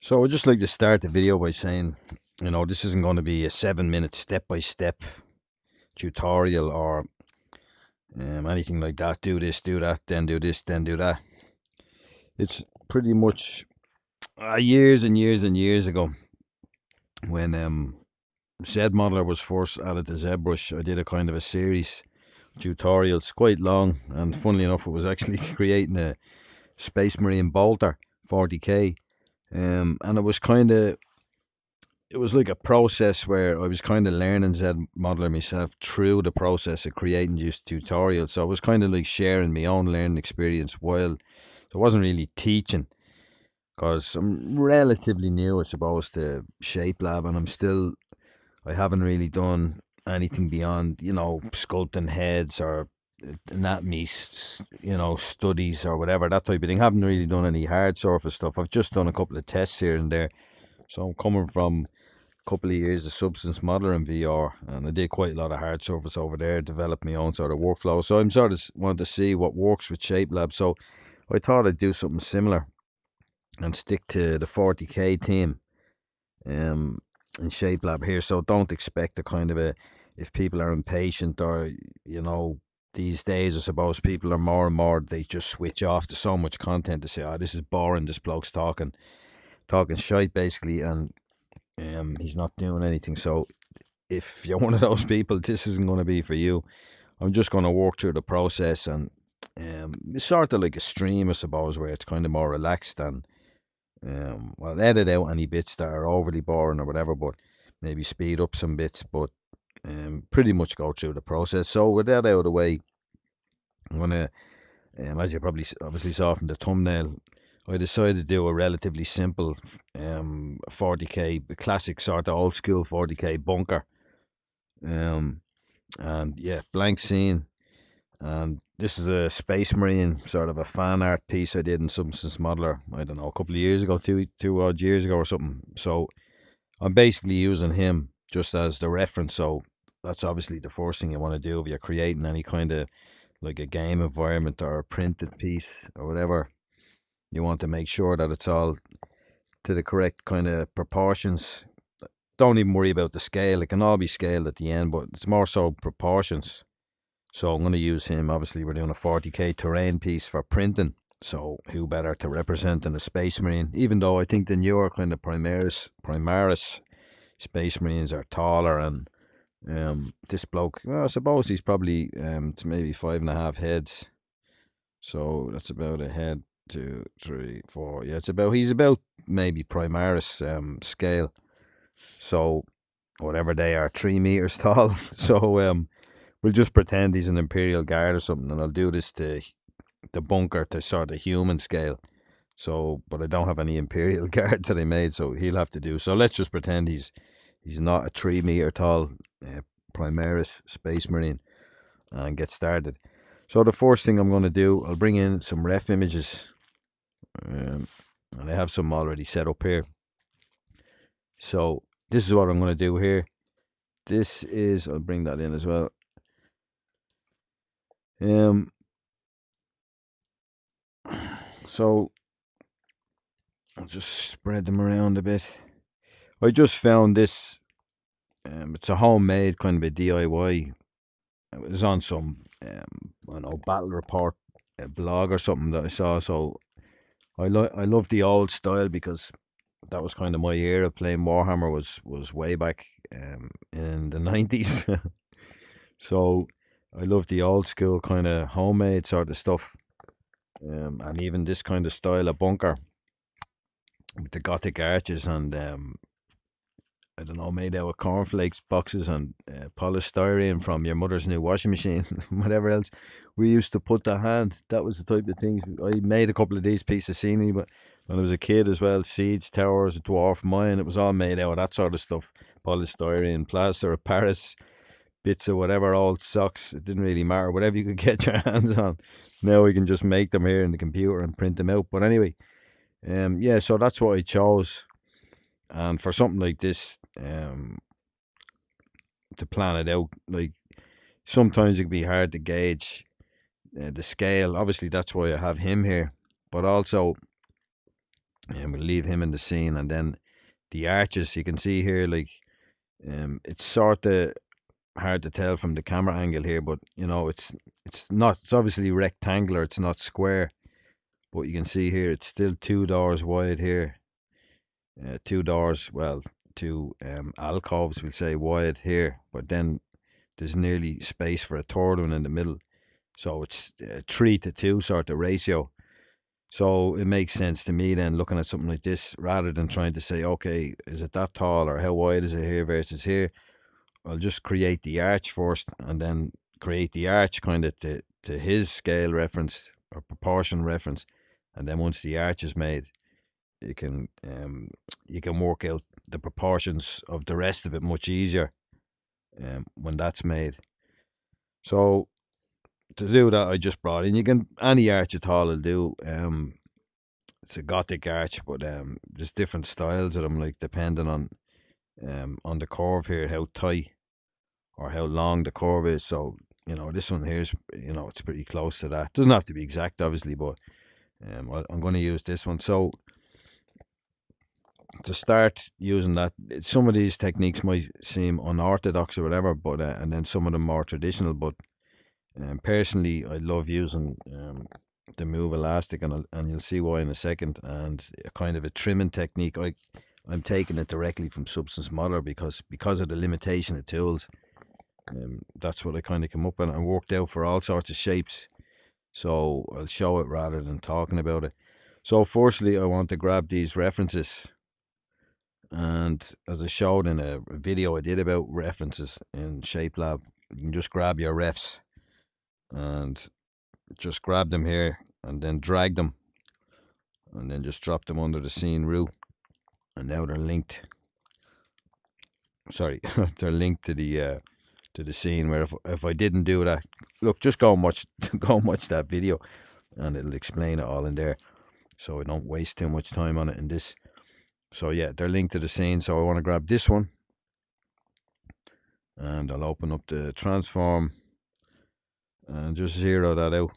So I'd just like to start the video by saying, this isn't going to be a 7 minute step by step tutorial or anything like that. Do this, do that, then do this, then do that. It's pretty much years and years and years ago when Z Modeler was first added to ZBrush. I did a kind of a series tutorials, quite long, and funnily enough, it was actually creating a Space Marine bolter 40k, and it was like a process where I was kind of learning Z modeler myself through the process of creating just tutorials. So I was kind of like sharing my own learning experience while I wasn't really teaching because I'm relatively new, I suppose, to Shapelab, and I haven't really done anything beyond, sculpting heads or anatomy, studies or whatever, that type of thing. Haven't really done any hard surface stuff. I've just done a couple of tests here and there. So I'm coming from couple of years of substance modeling VR, and I did quite a lot of hard surface over there, developed my own sort of workflow. So I'm sort of wanted to see what works with Shapelab. So I thought I'd do something similar and stick to the 40k team in Shapelab here. So don't expect a kind of a, if people are impatient or, these days I suppose people are more and more, they just switch off. There's so much content to say, oh, this is boring, this bloke's talking shite basically, and he's not doing anything. So if you're one of those people, this isn't going to be for you. I'm just going to walk through the process, and it's sort of like a stream, I suppose, where it's kind of more relaxed, and I'll edit out any bits that are overly boring or whatever, but maybe speed up some bits, but pretty much go through the process. So with that out of the way, I'm going to, as you probably obviously saw from the thumbnail, I decided to do a relatively simple 40k, the classic sort of old school 40k bunker. And yeah, blank scene. And this is a Space Marine, sort of a fan art piece I did in Substance Modeler, I don't know, a couple of years ago, two odd years ago or something. So I'm basically using him just as the reference. So that's obviously the first thing you want to do if you're creating any kind of like a game environment or a printed piece or whatever. You want to make sure that it's all to the correct kind of proportions. Don't even worry about the scale. It can all be scaled at the end, but it's more so proportions. So I'm going to use him. Obviously, we're doing a 40k terrain piece for printing. So who better to represent than a Space Marine? Even though I think the newer kind of Primaris Space Marines are taller, and this bloke, well, I suppose he's probably it's maybe 5.5 heads. So that's about a head, 2, 3, 4. Yeah, he's about maybe Primaris scale. So whatever they are, 3 meters tall. So we'll just pretend he's an Imperial Guard or something, and I'll do this to the bunker to sort of human scale. So, but I don't have any Imperial Guard that I made, so he'll have to do. So let's just pretend he's not a 3 meter tall Primaris Space Marine, and get started. So the first thing I'm going to do, I'll bring in some ref images, and I have some already set up here. So this is what I'm going to do here. I'll bring that in as well. So I'll just spread them around a bit. I just found this. It's a homemade kind of a DIY. It was on some, I don't know, battle report blog or something that I saw. So I love the old style because that was kind of my era. Playing Warhammer was way back in the 90s. So I love the old school kind of homemade sort of stuff, and even this kind of style of bunker with the Gothic arches, and I don't know, made out of cornflakes boxes and polystyrene from your mother's new washing machine, whatever else we used to put the hand. That was the type of things. I made a couple of these pieces of scenery, but when I was a kid as well, siege towers, a dwarf mine, it was all made out of that sort of stuff. Polystyrene, plaster of Paris, bits of whatever, old socks. It didn't really matter, whatever you could get your hands on. Now we can just make them here in the computer and print them out. But anyway, yeah, so that's what I chose. And for something like this, to plan it out, like sometimes it can be hard to gauge the scale. Obviously, that's why I have him here. But also, and we'll leave him in the scene. And then the arches, you can see here, like, it's sort of hard to tell from the camera angle here, but it's not, it's obviously rectangular, it's not square, but you can see here it's still 2 doors wide here, 2 doors, well, two alcoves, we'll say, wide here, but then there's nearly space for a third one in the middle, so it's 3 to 2 sort of ratio. So it makes sense to me then, looking at something like this, rather than trying to say, okay, is it that tall, or how wide is it here versus here? I'll just create the arch first, and then create the arch kind of to his scale reference or proportion reference, and then once the arch is made, you can work out the proportions of the rest of it much easier when that's made. So to do that, I just brought in, you can, any arch at all will do. It's a Gothic arch, but there's different styles of them, like depending on the curve here, how tight or how long the curve is. So this one here is, it's pretty close to that. Doesn't have to be exact, obviously, but I'm going to use this one. So to start using that, some of these techniques might seem unorthodox or whatever, but and then some of them more traditional. But personally, I love using the move elastic, and you'll see why in a second. And a kind of a trimming technique. I'm taking it directly from Substance Modeler because of the limitation of tools. That's what I kind of come up with and worked out for all sorts of shapes. So I'll show it rather than talking about it. So firstly, I want to grab these references. And as I showed in a video I did about references in Shapelab, you can just grab your refs and just grab them here and then drag them and then just drop them under the scene root. And now they're linked. Sorry, they're linked to the scene. Where if I didn't do that, look, just go and watch that video, and it'll explain it all in there. So I don't waste too much time on it in this. So yeah, they're linked to the scene. So I want to grab this one, and I'll open up the transform and just zero that out.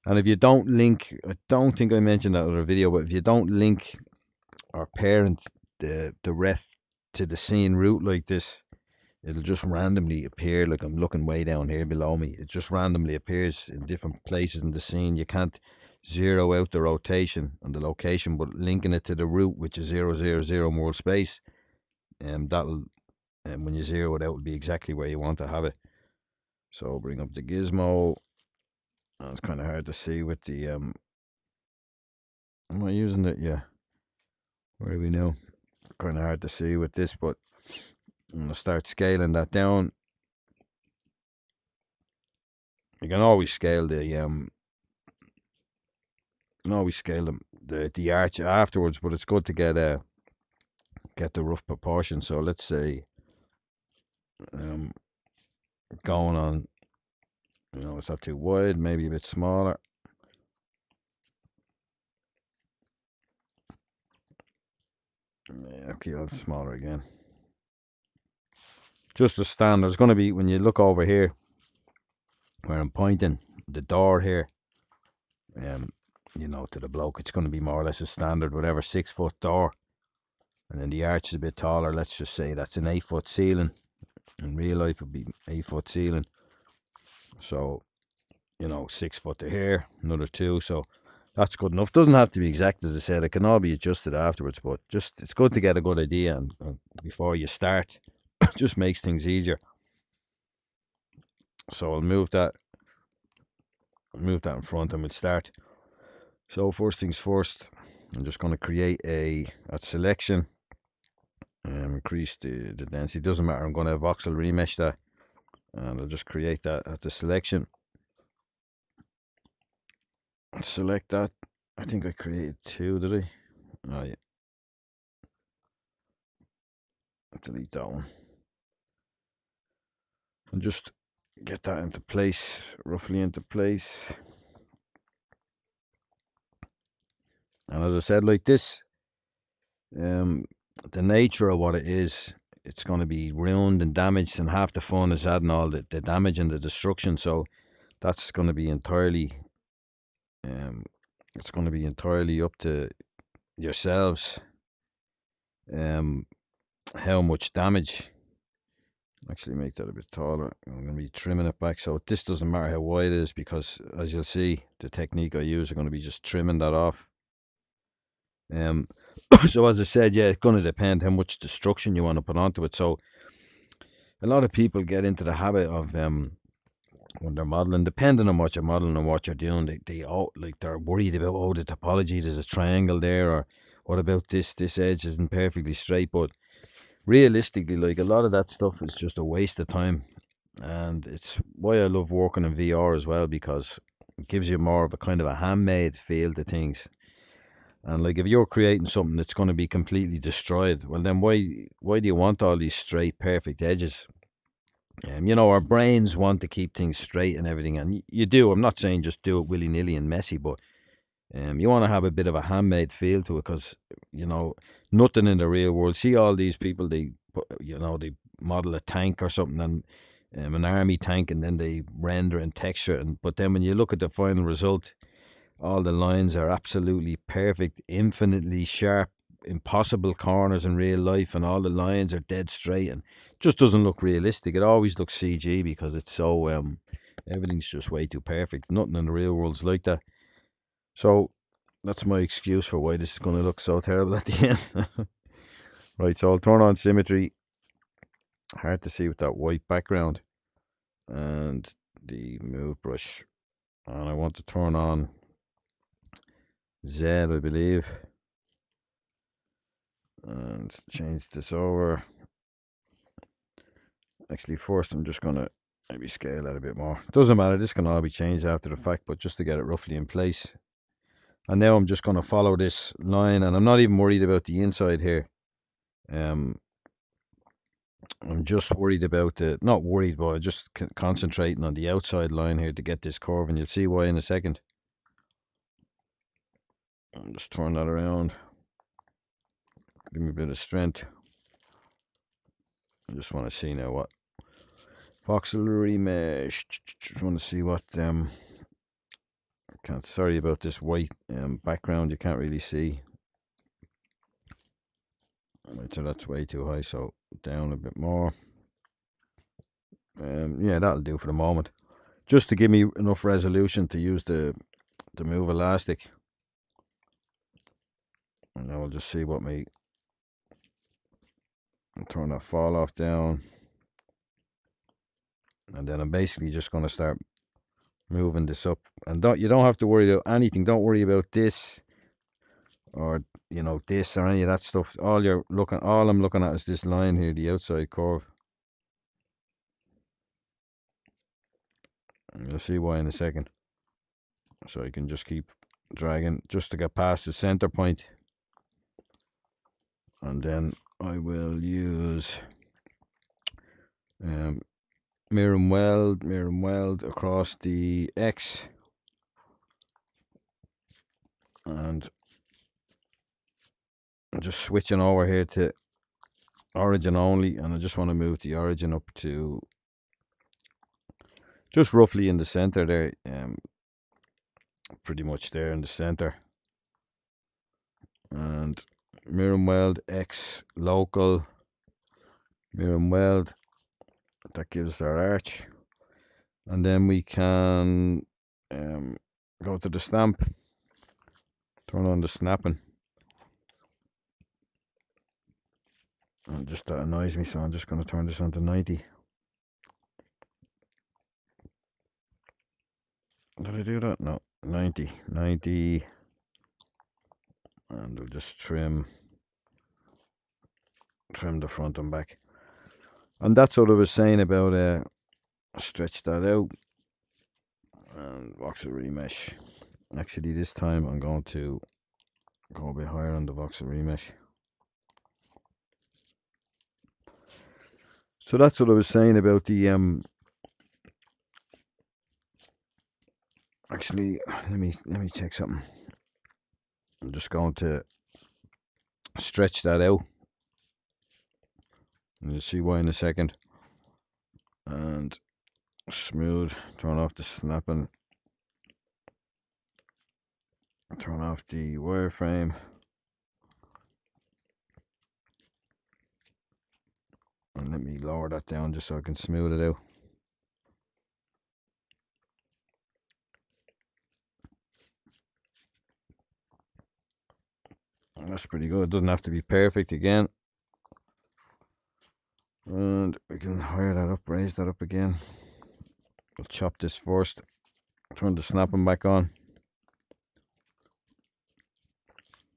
And if you don't link, I don't think I mentioned that in a video, but if you don't link or parent the ref to the scene root like this, it'll just randomly appear. Like I'm looking way down here below me, it just randomly appears in different places in the scene. You can't zero out the rotation and the location, but linking it to the root, which is 000 world space, that'll, when you zero it out, will be exactly where you want to have it. So bring up the gizmo. It's kind of hard to see with the am I using it? Yeah, where are we now? Kind of hard to see with this, but I'm going to start scaling that down. You can always scale the arch afterwards, but it's good to get the rough proportion. So let's say going on, it's not too wide, maybe a bit smaller. Okay, I'll smaller again. Just a standard. It's going to be, when you look over here where I'm pointing, the door here, to the bloke, it's going to be more or less a standard, whatever, 6-foot door. And then the arch is a bit taller. Let's just say that's an 8-foot ceiling. In real life, it would be 8-foot ceiling. So, 6 foot to here, another 2. So that's good enough. Doesn't have to be exact, as I said. It can all be adjusted afterwards, but just, it's good to get a good idea and before you start. It just makes things easier. So I'll move that in front and we'll start. So first things first, I'm just going to create at selection, increase the density. Doesn't matter, I'm going to voxel remesh that, and I'll just create that at the selection. Select that. I think I created 2, did I? Oh yeah. Delete that one. And just get that into place, roughly into place. And as I said, like this, the nature of what it is, it's going to be ruined and damaged, and half the fun is adding all the damage and the destruction. So that's going to be entirely It's going to be entirely up to yourselves how much damage. Actually make that a bit taller. I'm going to be trimming it back, so this doesn't matter how wide it is, because as you'll see, the technique I use, are going to be just trimming that off. So as I said, yeah, it's going to depend how much destruction you want to put onto it. So a lot of people get into the habit of when they're modeling, depending on what you're modeling and what you're doing, they're worried about, oh, the topology, there's a triangle there, or what about this edge isn't perfectly straight. But realistically, like, a lot of that stuff is just a waste of time, and it's why I love working in VR as well, because it gives you more of a kind of a handmade feel to things. And like, if you're creating something that's going to be completely destroyed, well then why do you want all these straight perfect edges? Our brains want to keep things straight and everything, and you do. I'm not saying just do it willy-nilly and messy, but you want to have a bit of a handmade feel to it, because nothing in the real world. See all these people, they model a tank or something, and an army tank, and then they render and texture it, but then when you look at the final result, all the lines are absolutely perfect, infinitely sharp, impossible corners in real life, and all the lines are dead straight, and just doesn't look realistic. It always looks CG, because it's so everything's just way too perfect. Nothing in the real world's like that. So that's my excuse for why this is going to look so terrible at the end. Right, so I'll turn on symmetry. Hard to see with that white background, and the move brush, and I want to turn on Z, I believe, and change this over. Actually, first I'm just going to maybe scale that a bit more. Doesn't matter, this can all be changed after the fact, but just to get it roughly in place. And now I'm just going to follow this line, and I'm not even worried about the inside here. I'm just worried about not worried, but just concentrating on the outside line here to get this curve, and you'll see why in a second. I'll just turn that around. Give me a bit of strength. I just want to see now what voxel remesh. Just want to see what sorry about this white background. You can't really see. Right, so that's way too high. So down a bit more. Yeah, that'll do for the moment. Just to give me enough resolution to use the move elastic. And now we'll just see what I'll turn that fall off down. And then I'm basically just going to start moving this up. And you don't have to worry about anything. Don't worry about this, or this, or any of that stuff. All I'm looking at is this line here, the outside curve. And you'll see why in a second. So you can just keep dragging just to get past the center point. And then I will use mirror and weld across the X, and I'm just switching over here to origin only, and I just want to move the origin up to just roughly in the center there, pretty much there in the center. And mirror and weld X local, mirror and weld, that gives our arch. And then we can go to the stamp, turn on the snapping, and just that annoys me, so I'm just going to turn this on to 90. Did I do that? No, 90, and we'll just trim the front and back. And that's what I was saying about stretch that out, and voxel remesh. Actually, this time I'm going to go a bit higher on the voxel remesh. So that's what I was saying about the actually, let me check something. I'm just going to stretch that out, and you'll see why in a second. And smooth, turn off the snapping, turn off the wireframe. And let me lower that down just so I can smooth it out. And that's pretty good. It doesn't have to be perfect again. And we can higher that up, raise that up again. We'll chop this first. Turn the snapping back on.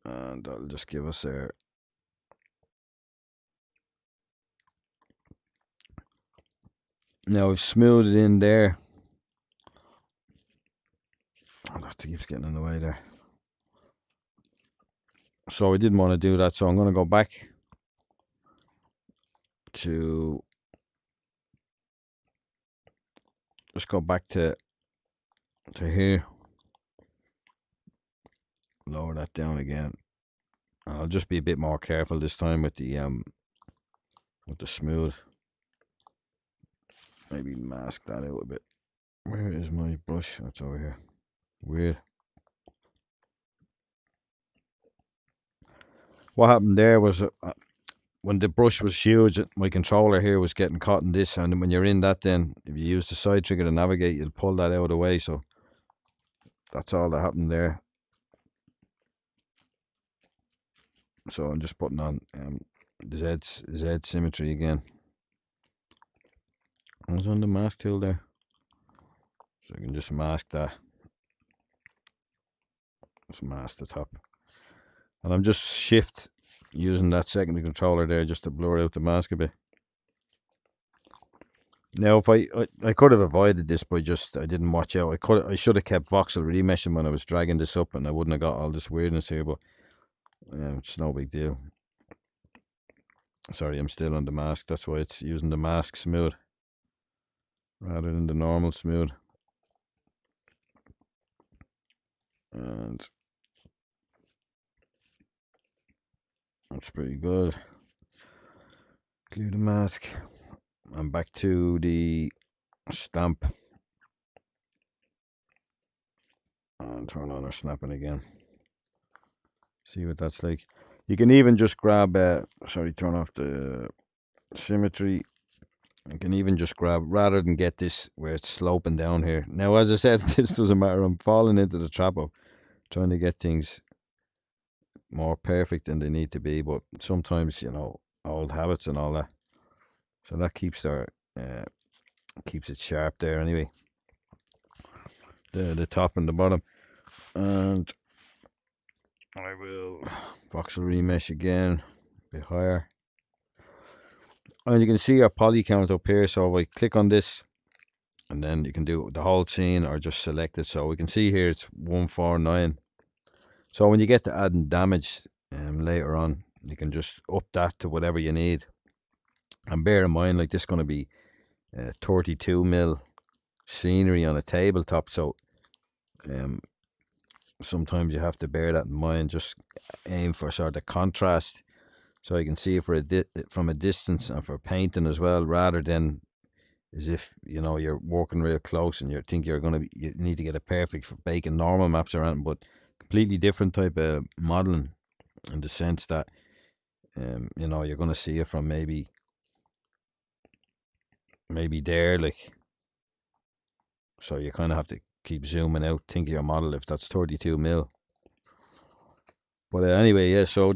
And that'll just give us a... Now we've smoothed it in there. Oh, that keeps getting in the way there. So I didn't want to do that, so I'm going to go back to... Just go back to here. Lower that down again. And I'll just be a bit more careful this time with the smooth. Maybe mask that out a bit. Where is my brush? That's over here. Weird. What happened there was when the brush was huge, my controller here was getting caught in this, and when you're in that, then if you use the side trigger to navigate, you'll pull that out of the way. So that's all that happened there. So I'm just putting on Z symmetry again. I was on the mask tool there, so I can just mask that. Just mask the top, and I'm just shift using that secondary controller there just to blur out the mask a bit. Now, if I could have avoided this by just, I didn't watch out. I should have kept voxel remeshing when I was dragging this up, and I wouldn't have got all this weirdness here. But yeah, it's no big deal. Sorry, I'm still on the mask. That's why it's using the mask smooth rather than the normal smooth. And that's pretty good. Clear the mask. I'm back to the stamp. And turn on our snapping again. See what that's like. You can even just grab, turn off the symmetry. You can even just grab, rather than get this where it's sloping down here. Now, as I said, this doesn't matter. I'm falling into the trap of trying to get things more perfect than they need to be. But sometimes, you know, old habits and all that. So that keeps keeps it sharp there anyway. The top and the bottom. And I will voxel remesh again, a bit higher. And you can see our poly count up here. So if I click on this, and then you can do the whole scene or just select it. So we can see here it's 149. So when you get to adding damage later on, you can just up that to whatever you need. And bear in mind, like, this is going to be 32mm scenery on a tabletop. So sometimes you have to bear that in mind. Just aim for sort of contrast, so you can see it from a distance, and for painting as well, rather than as if, you know, you're working real close and you think you need to get it perfect for baking normal maps around. But completely different type of modeling, in the sense that you know, you're going to see it from maybe there, like, so you kind of have to keep zooming out, think of your model if that's 32mm. But anyway, yeah, so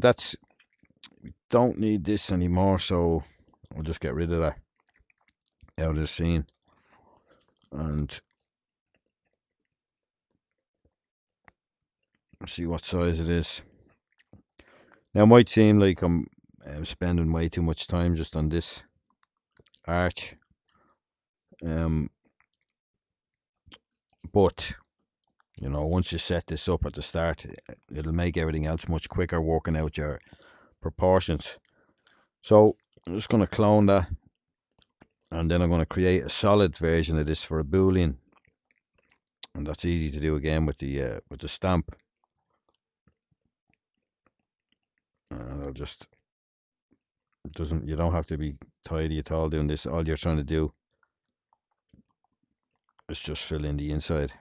we don't need this anymore, so we'll just get rid of that out of the scene. And see what size it is. Now, it might seem like I'm spending way too much time just on this arch. But, you know, once you set this up at the start, it'll make everything else much quicker, working out your proportions. So I'm just going to clone that, and then I'm going to create a solid version of this for a Boolean, and that's easy to do again with the stamp. And I'll just, you don't have to be tidy at all doing this. All you're trying to do is just fill in the inside.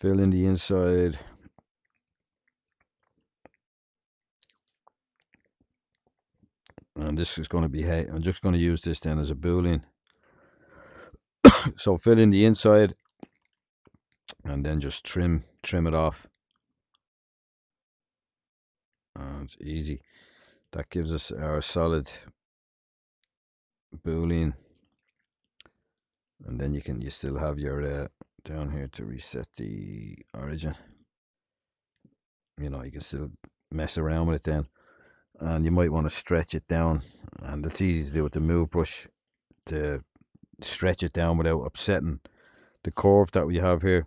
fill in the inside. And this is going to be, I'm just going to use this then as a boolean. So fill in the inside and then just trim it off. And it's easy. That gives us our solid boolean. And then you still have your down here to reset the origin. You know, you can still mess around with it then. And you might want to stretch it down, and it's easy to do with the move brush to stretch it down without upsetting the curve that we have here.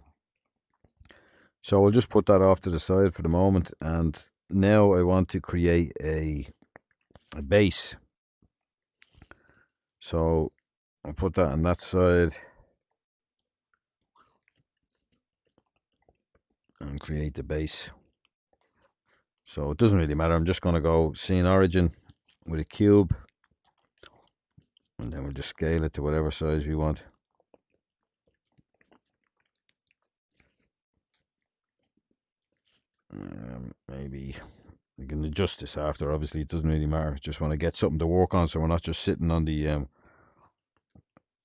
So we'll just put that off to the side for the moment, and now I want to create a base. So I'll put that on that side and create the base. So it doesn't really matter. I'm just going to go scene origin with a cube, and then we'll just scale it to whatever size we want. Maybe we can adjust this after. Obviously, it doesn't really matter. Just want to get something to work on, so we're not just sitting on the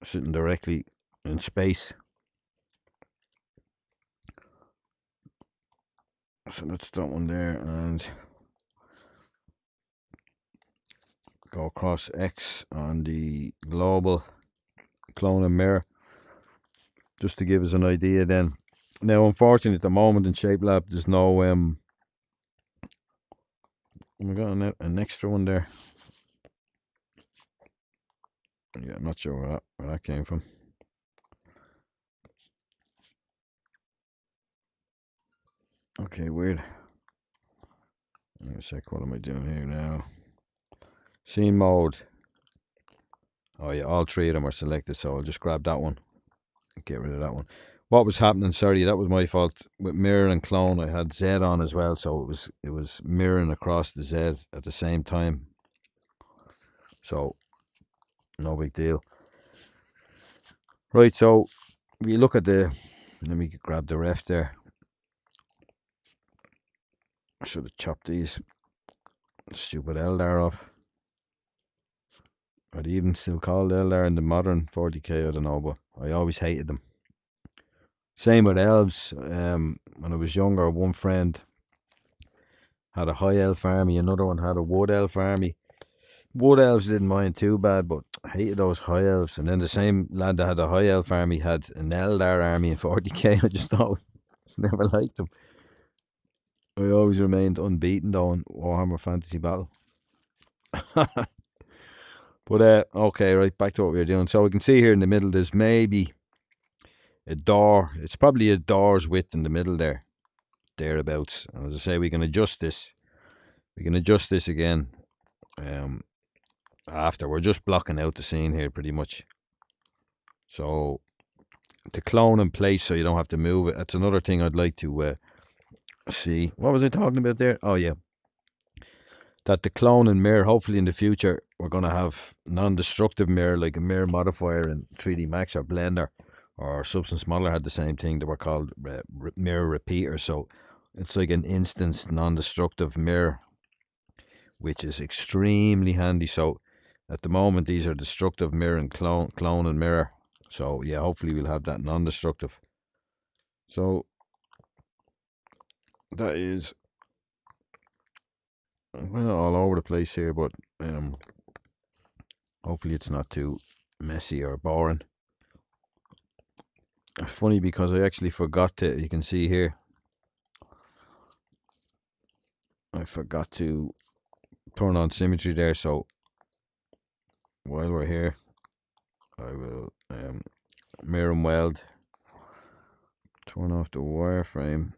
sitting directly in space. So that's that one there, and go across X on the global clone and mirror, just to give us an idea then. Now, unfortunately, at the moment in Shapelab, there's no we got an extra one there. Yeah, I'm not sure where that came from. Okay, weird. Hang on a sec, what am I doing here now? Scene mode. Oh yeah, all three of them are selected, so I'll just grab that one and get rid of that one. What was happening, sorry, that was my fault. With mirror and clone, I had Z on as well, so it was mirroring across the Z at the same time. So, no big deal. Right, so we look at let me grab the ref there. I should have chopped these stupid LDAR off. Are they even still called LDAR in the modern 40k? I don't know, but I always hated them. Same with elves. When I was younger, one friend had a high elf army, another one had a wood elf army. Wood elves didn't mind too bad, but I hated those high elves. And then the same lad that had a high elf army had an Eldar army in 40k. I just thought, never liked them. I always remained unbeaten though in Warhammer Fantasy Battle. But okay, right, back to what we were doing. So we can see here in the middle, there's maybe a door. It's probably a door's width in the middle there, thereabouts. And as I say, we can adjust this. We can adjust this again. After we're just blocking out the scene here pretty much. So to clone in place so you don't have to move it. That's another thing I'd like to see. What was I talking about there? Oh yeah, that the clone and mirror, hopefully in the future we're going to have non-destructive mirror, like a mirror modifier in 3D Max or Blender, or Substance Modeler had the same thing. They were called mirror repeaters. So it's like an instance non-destructive mirror, which is extremely handy. So at the moment, these are destructive mirror and clone and mirror. So yeah, hopefully we'll have that non-destructive. So that is all over the place here, but hopefully it's not too messy or boring. Funny, because I actually forgot to, you can see here, I forgot to turn on symmetry there. So while we're here, I will mirror and weld, turn off the wireframe.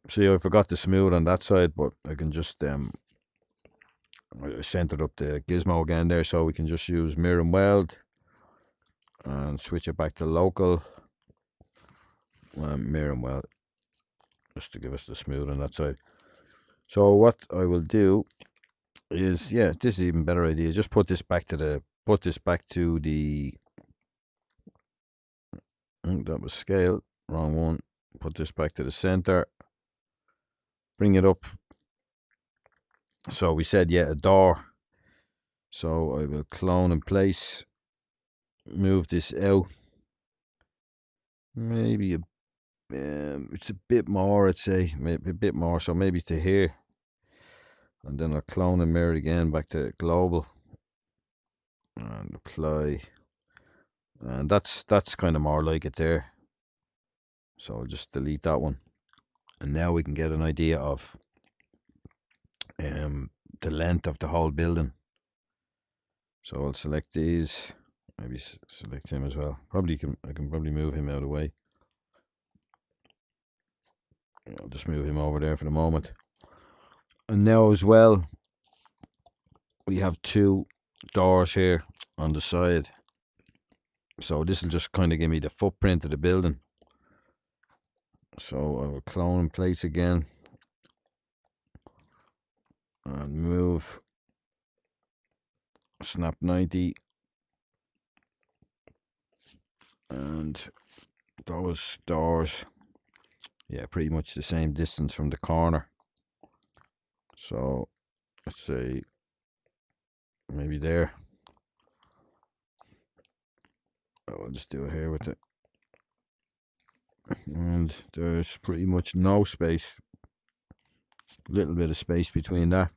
See, I forgot to smooth on that side, but I can just I centered up the gizmo again there, so we can just use mirror and weld and switch it back to local. Mirror and weld, just to give us the smooth on that side. So what I will do is, yeah, this is even better idea. Just put this back to the that was scale, wrong one. put this back to the center, bring it up. So we said, yeah, a door. So I will clone in place, move this out. Maybe it's a bit more, I'd say, maybe a bit more. So maybe to here. And then I'll clone and mirror again back to global. And apply. And that's kind of more like it there. So I'll just delete that one. And now we can get an idea of the length of the whole building. So I'll select these, maybe select him as well. I can probably move him out of the way. I'll just move him over there for the moment. And now as well, we have two doors here on the side. So this will just kind of give me the footprint of the building. So I will clone in place again. And move. Snap 90. And those doors, yeah, pretty much the same distance from the corner. So let's say maybe there. I'll just do it here with it. And there's pretty much no space. A little bit of space between that.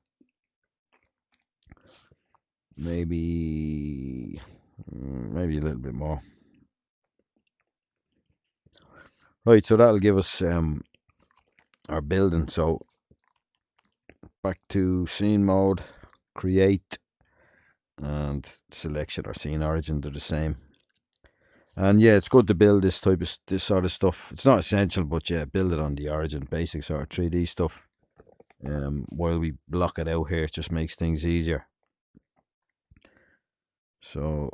Maybe a little bit more. Right, so that'll give us our building. So back to scene mode, create, and selection or scene origin, they're the same. And yeah, it's good to build this sort of stuff. It's not essential, but yeah, build it on the origin, basic sort of 3D stuff. While we block it out here, it just makes things easier. So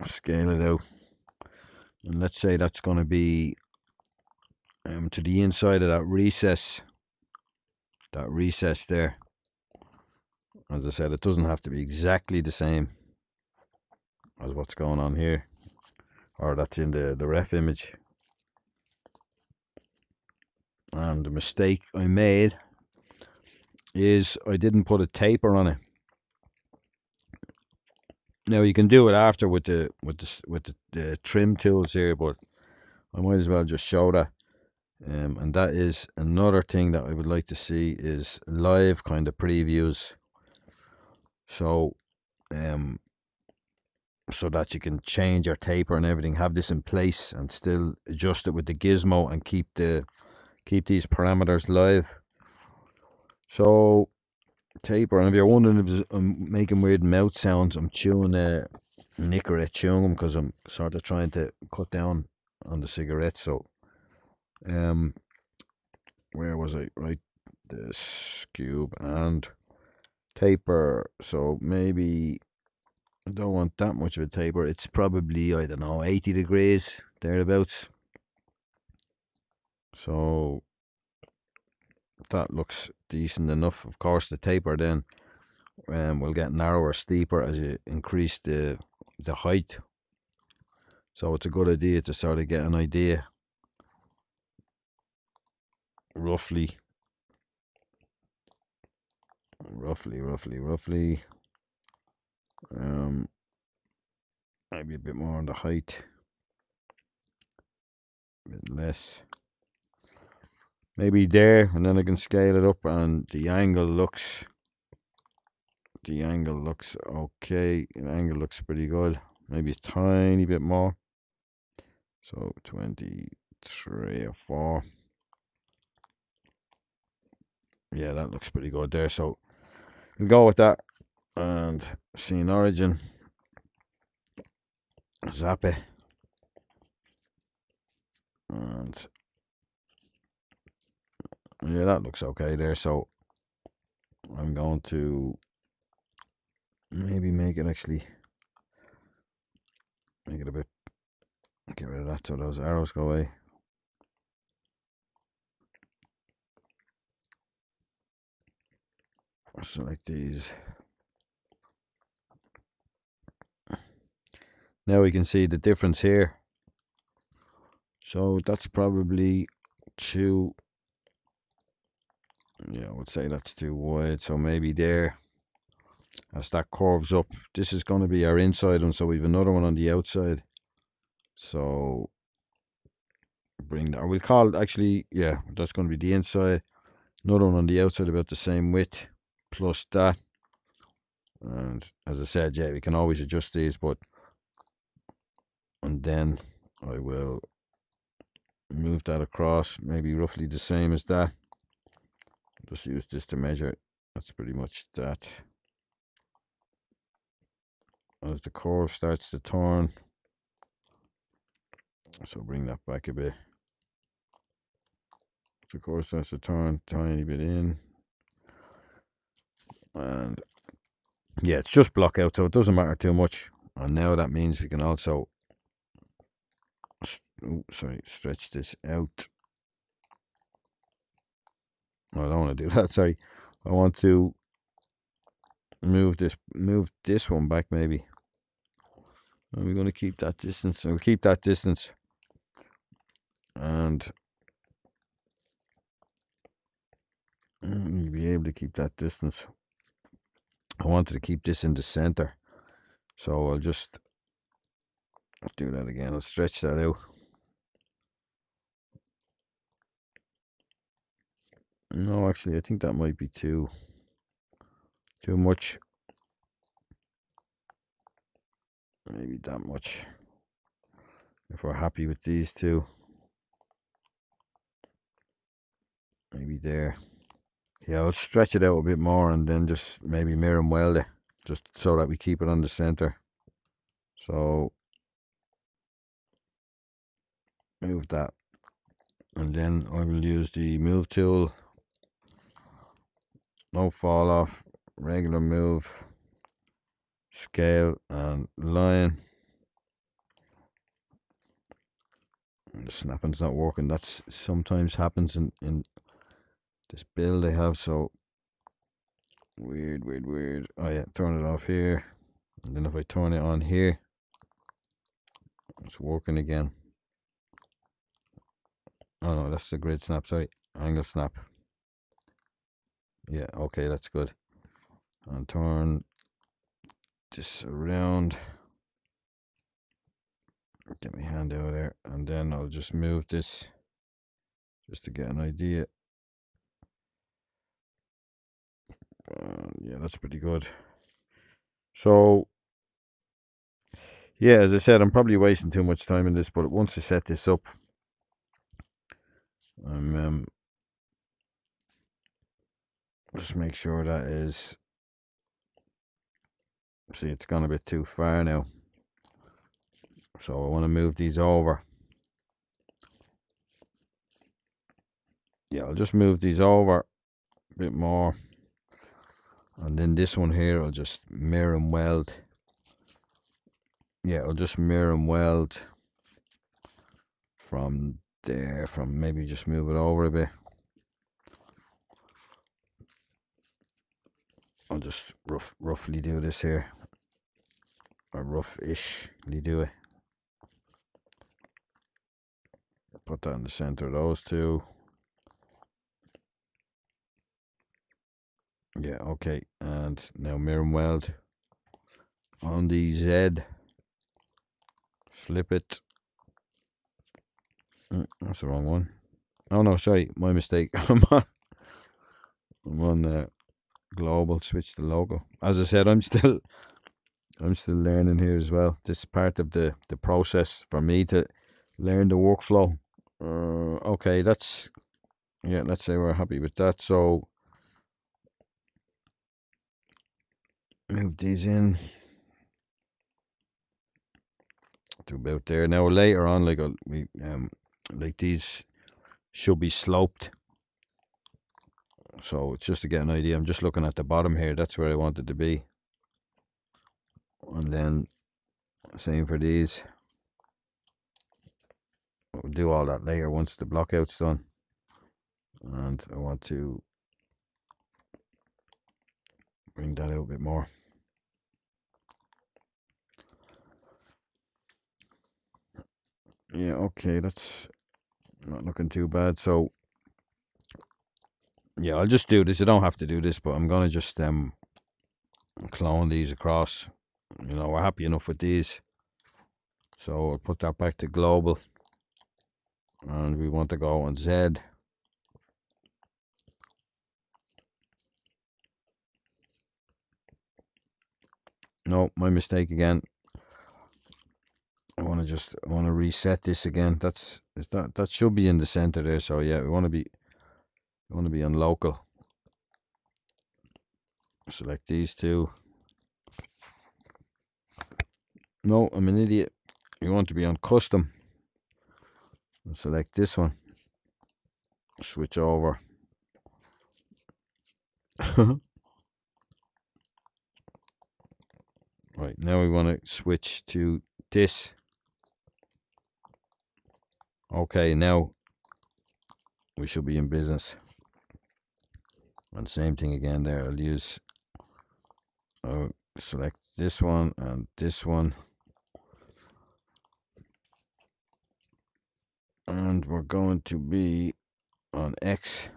scale it out, and let's say that's going to be to the inside of that recess there. As I said, it doesn't have to be exactly the same as what's going on here, or that's in the ref image. And the mistake I made is I didn't put a taper on it. Now you can do it after with the trim tools here, but I might as well just show that. And that is another thing that I would like to see is live kind of previews. So so that you can change your taper and everything, have this in place and still adjust it with the gizmo and keep these parameters live. So taper, and if you're wondering if I'm making weird mouth sounds, I'm chewing a Nicorette chewing gum because I'm sort of trying to cut down on the cigarettes. So where was I? Right, this cube and taper. So maybe I don't want that much of a taper. It's probably, I don't know, 80 degrees thereabouts. So that looks decent enough. Of course, the taper then will get narrower, steeper as you increase the height. So it's a good idea to sort of get an idea roughly. Maybe a bit more on the height, a bit less. Maybe there, and then I can scale it up, and the angle looks okay. The angle looks pretty good. Maybe a tiny bit more. So 23 or 4. Yeah, that looks pretty good there. So we'll go with that. And scene origin, zap it, and yeah, that looks okay there. So I'm going to maybe make it a bit, get rid of that so those arrows go away. Select these. Now we can see the difference here. So that's probably too, yeah, I would say that's too wide. So maybe there, as that curves up, this is going to be our inside one. So we have another one on the outside. So bring that, we'll call it actually, yeah, that's going to be the inside. Another one on the outside about the same width, plus that. And as I said, yeah, we can always adjust these, but, and then I will move that across, maybe roughly the same as that. Just use this to measure. That's pretty much that. As the curve starts to turn, so bring that back a bit. The curve starts to turn tiny bit in, and yeah, it's just block out, so it doesn't matter too much. And now that means we can also, stretch this out. Oh, I don't want to do that. Sorry, I want to move this one back maybe. And we're going to keep that distance. We'll keep that distance, and you'll be able to keep that distance. I wanted to keep this in the center, so I'll just do that again. I'll stretch that out. No, actually, I think that might be too much. Maybe that much. If we're happy with these two, maybe there. Yeah, I'll stretch it out a bit more and then just maybe mirror and weld it, just so that we keep it on the center. So move that, and then I will use the move tool. No fall off, regular move, scale and line. And the snapping's not working. That's sometimes happens in this build I have. So weird. Oh yeah, turn it off here, and then if I turn it on here, it's working again. Oh no, that's the grid snap. Sorry, angle snap. Yeah, okay, that's good. And turn this around. Get my hand out there, and then I'll just move this just to get an idea. Yeah, that's pretty good. So yeah, as I said, I'm probably wasting too much time in this, but once I set this up, just make sure that is, see, it's gone a bit too far now, so I want to move these over. Yeah, I'll just move these over a bit more, and then this one here I'll just mirror and weld. Yeah, I'll just mirror and weld from there, from maybe just move it over a bit. I'll just roughly do this here, or rough-ishly do it. Put that in the center of those two. Yeah, okay, and now mirror and weld on the Z. Flip it. That's the wrong one. Oh no, sorry, my mistake. I'm on global. Switch the logo. As I said, I'm still learning here as well. This is part of the process for me to learn the workflow. Okay, that's, yeah, let's say we're happy with that. So move these in to about there. Now later on, like these should be sloped. So it's just to get an idea. I'm just looking at the bottom here. That's where I want it to be. And then same for these. We'll do all that later once the blockout's done. And I want to bring that out a bit more. Yeah, okay, that's not looking too bad. So yeah, I'll just do this. I don't have to do this, but I'm gonna just clone these across. You know, we're happy enough with these. So I'll put that back to global. And we want to go on Z. No, my mistake again. I want to reset this again. That should be in the center there. So yeah, we want to be on local. Select these two. No, I'm an idiot. You want to be on custom. Select this one. Switch over. Right, now we want to switch to this. Okay, now we should be in business. And same thing again there. I'll use select this one and this one. And we're going to be on X.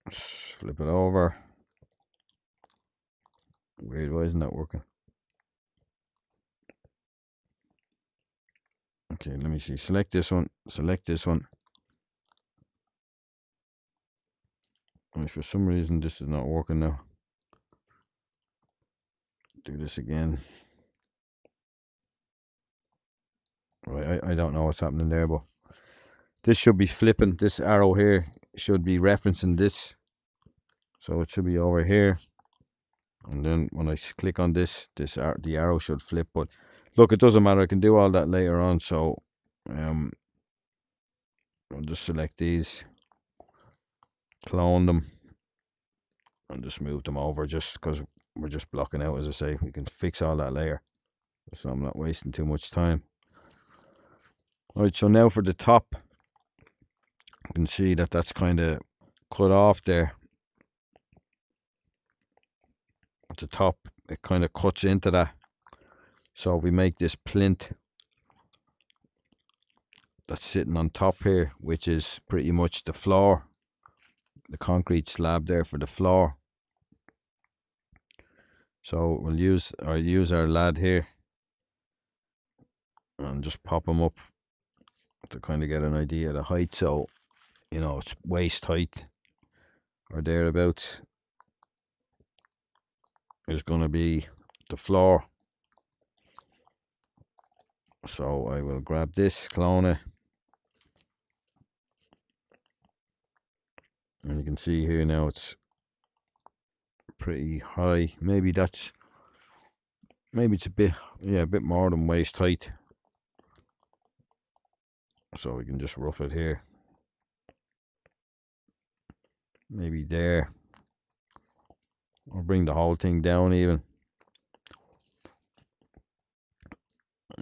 Flip it over. Weird, why isn't that working? Okay, let me see. Select this one. Select this one. And for some reason, this is not working now. Do this again. Right, I don't know what's happening there, but this should be flipping. This arrow here should be referencing this. So it should be over here. And then when I click on this, the arrow should flip. But look, it doesn't matter. I can do all that later on. So I'll just select these, clone them, and just move them over just because we're just blocking out, as I say. We can fix all that later. So I'm not wasting too much time. Alright, so now for the top, you can see that that's kind of cut off there. At the top, it kind of cuts into that. So if we make this plinth that's sitting on top here, which is pretty much the floor, the concrete slab there for the floor. So we'll use our lad here and just pop him up to kind of get an idea of the height. So, you know, it's waist height or thereabouts is going to be the floor. So I will grab this, clone it, and you can see here now it's pretty high. Maybe it's a bit more than waist height. So we can just rough it here. Maybe there. Or bring the whole thing down even.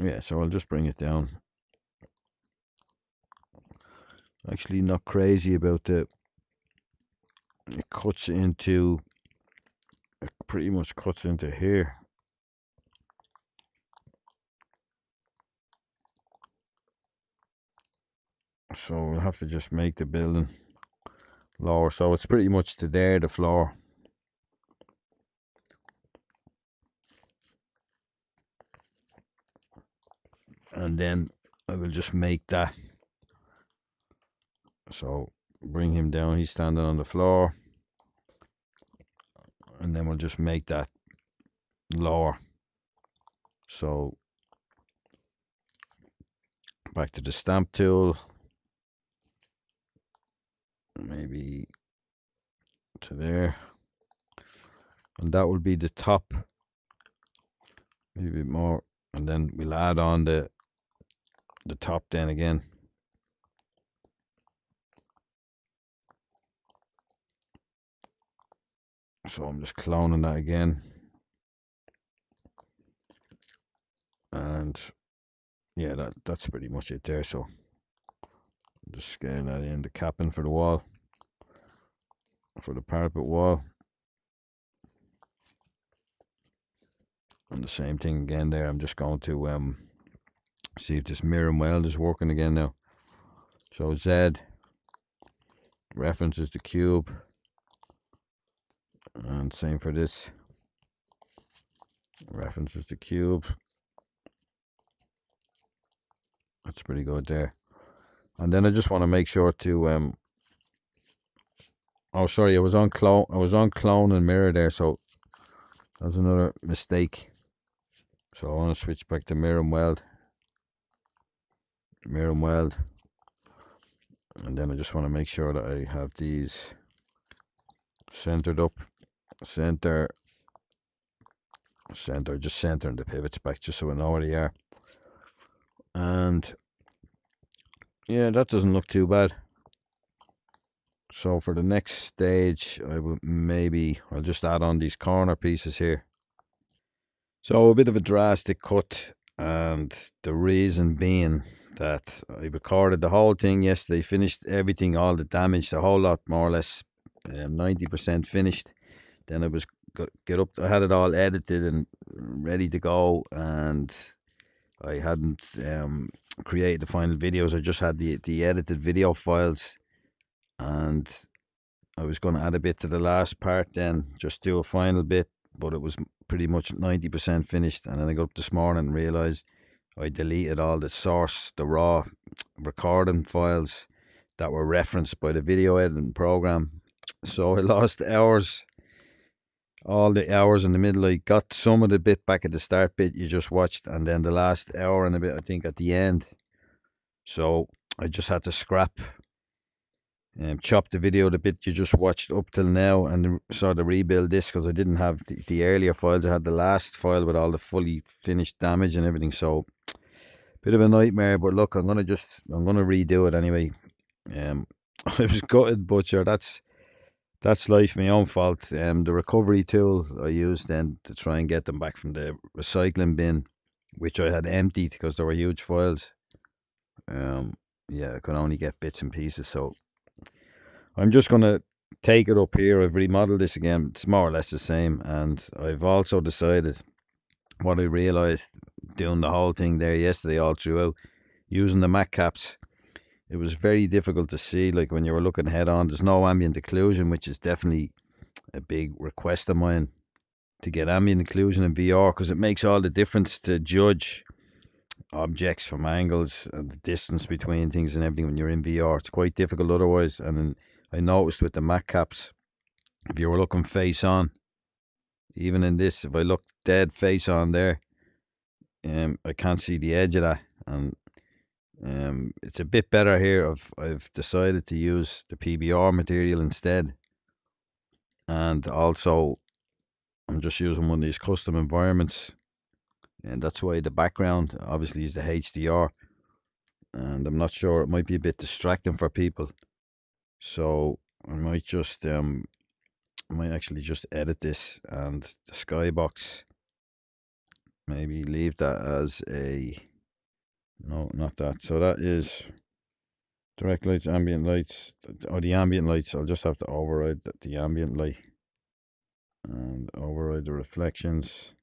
Yeah, so I'll just bring it down. Actually not crazy about it pretty much cuts into here. So we'll have to just make the building lower. So it's pretty much to there, the floor. And then I will just make that. So bring him down, he's standing on the floor. And then we'll just make that lower. So back to the stamp tool. Maybe to there. And that will be the top. Maybe a bit more. And then we'll add on the top then again. So I'm just cloning that again. And yeah, that's pretty much it there. So just scale that in, the capping for the wall, for the parapet wall. And the same thing again there. I'm just going to see if this mirror and weld is working again now. So Z references the cube, and same for this, references the cube. That's pretty good there. And then I just want to make sure to oh sorry, I was on clone and mirror there, so that's another mistake. So I want to switch back to mirror and weld. Mirror and weld. And then I just want to make sure that I have these centered up. Center, just centering the pivots back just so I know where they are. And yeah, that doesn't look too bad. So for the next stage, I'll just add on these corner pieces here. So a bit of a drastic cut, and the reason being that I recorded the whole thing yesterday, finished everything, all the damage, the whole lot, more or less 90% finished. Then I was I had it all edited and ready to go, and I hadn't created the final videos. I just had the edited video files, and I was going to add a bit to the last part, then just do a final bit, but it was pretty much 90% finished. And then I got up this morning and realized I deleted all the source, the raw recording files that were referenced by the video editing program. So I lost hours, all the hours in the middle. I got some of the bit back at the start bit you just watched, and then the last hour and a bit, I think, at the end. So I just had to scrap, chop the video, the bit you just watched up till now, and sort of rebuild this, because I didn't have the earlier files. I had the last file with all the fully finished damage and everything. So bit of a nightmare, but look, I'm gonna redo it anyway. I was gutted, but sure, that's life, my own fault. The recovery tool I used then to try and get them back from the recycling bin, which I had emptied because there were huge files. Yeah, I could only get bits and pieces, so I'm just gonna take it up here. I've remodeled this again. It's more or less the same, and I've also decided what I realized doing the whole thing there yesterday, all throughout, using the matte caps. It was very difficult to see, like when you were looking head on. There's no ambient occlusion, which is definitely a big request of mine, to get ambient occlusion in VR, because it makes all the difference to judge objects from angles and the distance between things and everything when you're in VR. It's quite difficult otherwise. And then I noticed with the matte caps, if you were looking face on, even in this, if I look dead face on there, I can't see the edge of that. And it's a bit better here. I've decided to use the PBR material instead, and also I'm just using one of these custom environments, and that's why the background obviously is the HDR, and I'm not sure, it might be a bit distracting for people, so I might just actually just edit this, and the skybox, maybe leave that as a, no, not that. So that is direct lights, ambient lights, or the ambient lights. I'll just have to override the ambient light and override the reflections,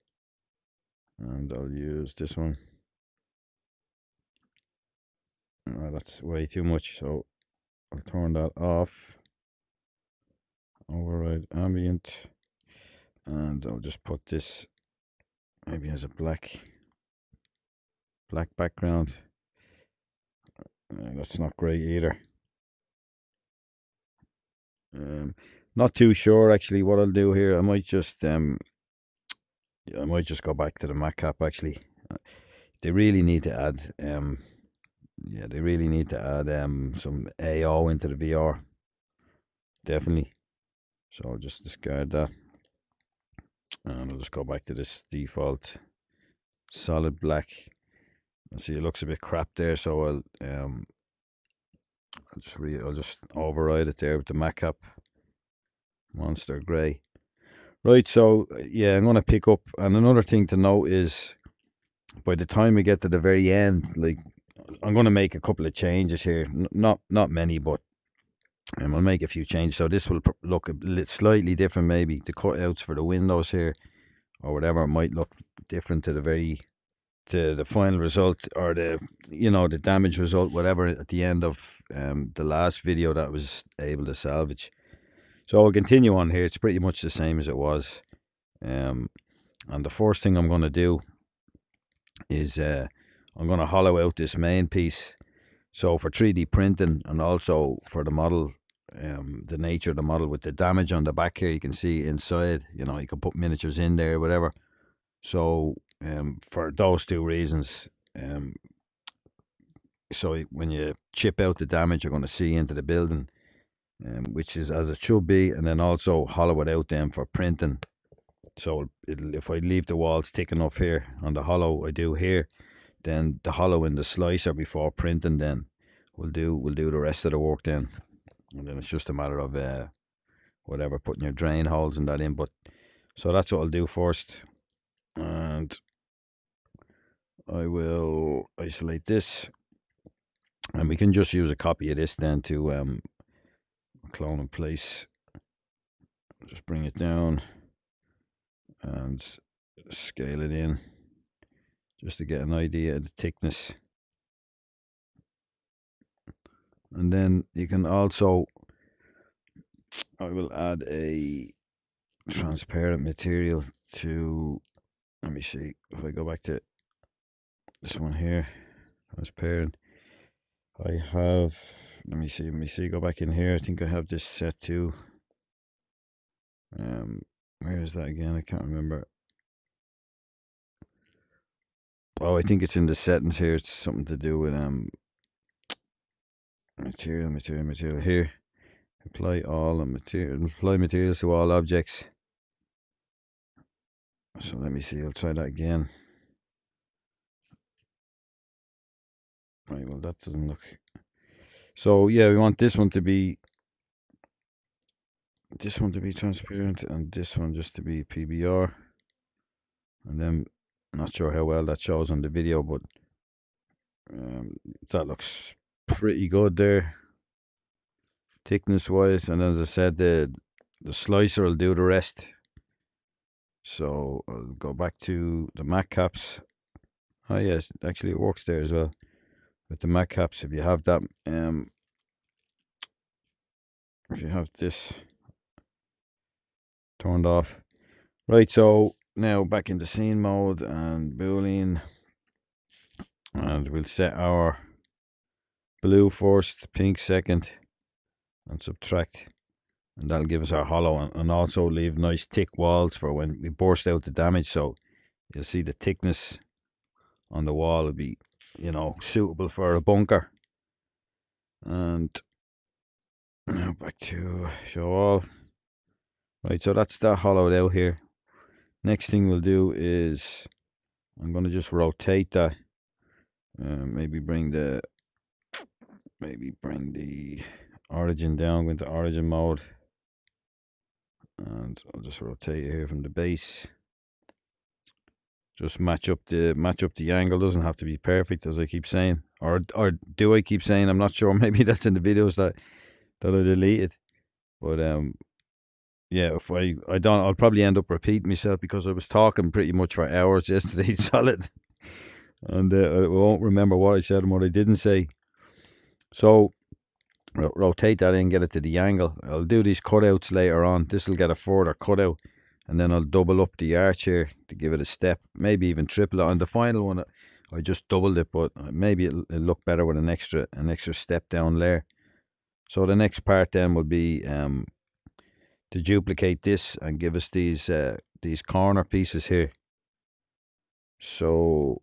and I'll use this one. That's way too much, so I'll turn that off. Override ambient, and I'll just put this maybe as a black background. That's not great either. Not too sure actually what I'll do here. I might just go back to the matte cap actually. They really need to add some AO into the VR. Definitely. So I'll just discard that, and I'll just go back to this default solid black. And see, it looks a bit crap there, so I'll just override it there with the matte cap, monster grey. Right, so yeah, I'm gonna pick up. And another thing to note is, by the time we get to the very end, like, I'm gonna make a couple of changes here. Not many, but I'll make a few changes. So this will look a slightly different, maybe the cutouts for the windows here, or whatever, it might look different to the final result, or the damage result, whatever, at the end of the last video that I was able to salvage. So I'll continue on here. It's pretty much the same as it was. And the first thing I'm going to do is I'm going to hollow out this main piece. So for 3D printing, and also for the model, the nature of the model with the damage on the back here, you can see inside, you can put miniatures in there, whatever. So for those two reasons, so when you chip out the damage, you're going to see into the building, which is as it should be, and then also hollow it out then for printing. So if I leave the walls thick enough here on the hollow I do here, then the hollow in the slicer before printing then will do the rest of the work then. And then it's just a matter of whatever, putting your drain holes and that in. But so that's what I'll do first, and I will isolate this, and we can just use a copy of this then to clone in place. Just bring it down and scale it in just to get an idea of the thickness. And then you can also, I will add a transparent material to, let me see if I go back to this one here, transparent. I have, let me see, go back in here. I think I have this set to, where is that again? I can't remember. Oh, I think it's in the settings here. It's something to do with material here. Apply all apply materials to all objects. So let me see, I'll try that again. Right, well that doesn't look. So yeah, we want this one to be transparent, and this one just to be PBR. And then, not sure how well that shows on the video, but that looks pretty good there, thickness wise. And as I said, the slicer will do the rest. So I'll go back to the matte caps. Oh yes, actually it works there as well with the matte caps. If you have that, if you have this turned off, right? So now back into scene mode and Boolean, and we'll set our blue first, pink second, and subtract, and that'll give us our hollow, and also leave nice thick walls for when we burst out the damage. So you'll see the thickness on the wall will be, suitable for a bunker. And now back to show all. Right, so that's that hollowed out here. Next thing we'll do is I'm going to just rotate that. Maybe bring the origin down, go into origin mode, and I'll just rotate it here from the base. Just match up the angle. Doesn't have to be perfect, as I keep saying, or do I keep saying? I'm not sure. Maybe that's in the videos that I deleted. But yeah, if I don't, I'll probably end up repeating myself, because I was talking pretty much for hours yesterday solid, and I won't remember what I said and what I didn't say. So rotate that in, get it to the angle. I'll do these cutouts later on. This will get a further cutout, and then I'll double up the arch here to give it a step, maybe even triple it. On the final one I just doubled it, but maybe it'll look better with an extra step down layer. So the next part then will be to duplicate this and give us these corner pieces here. So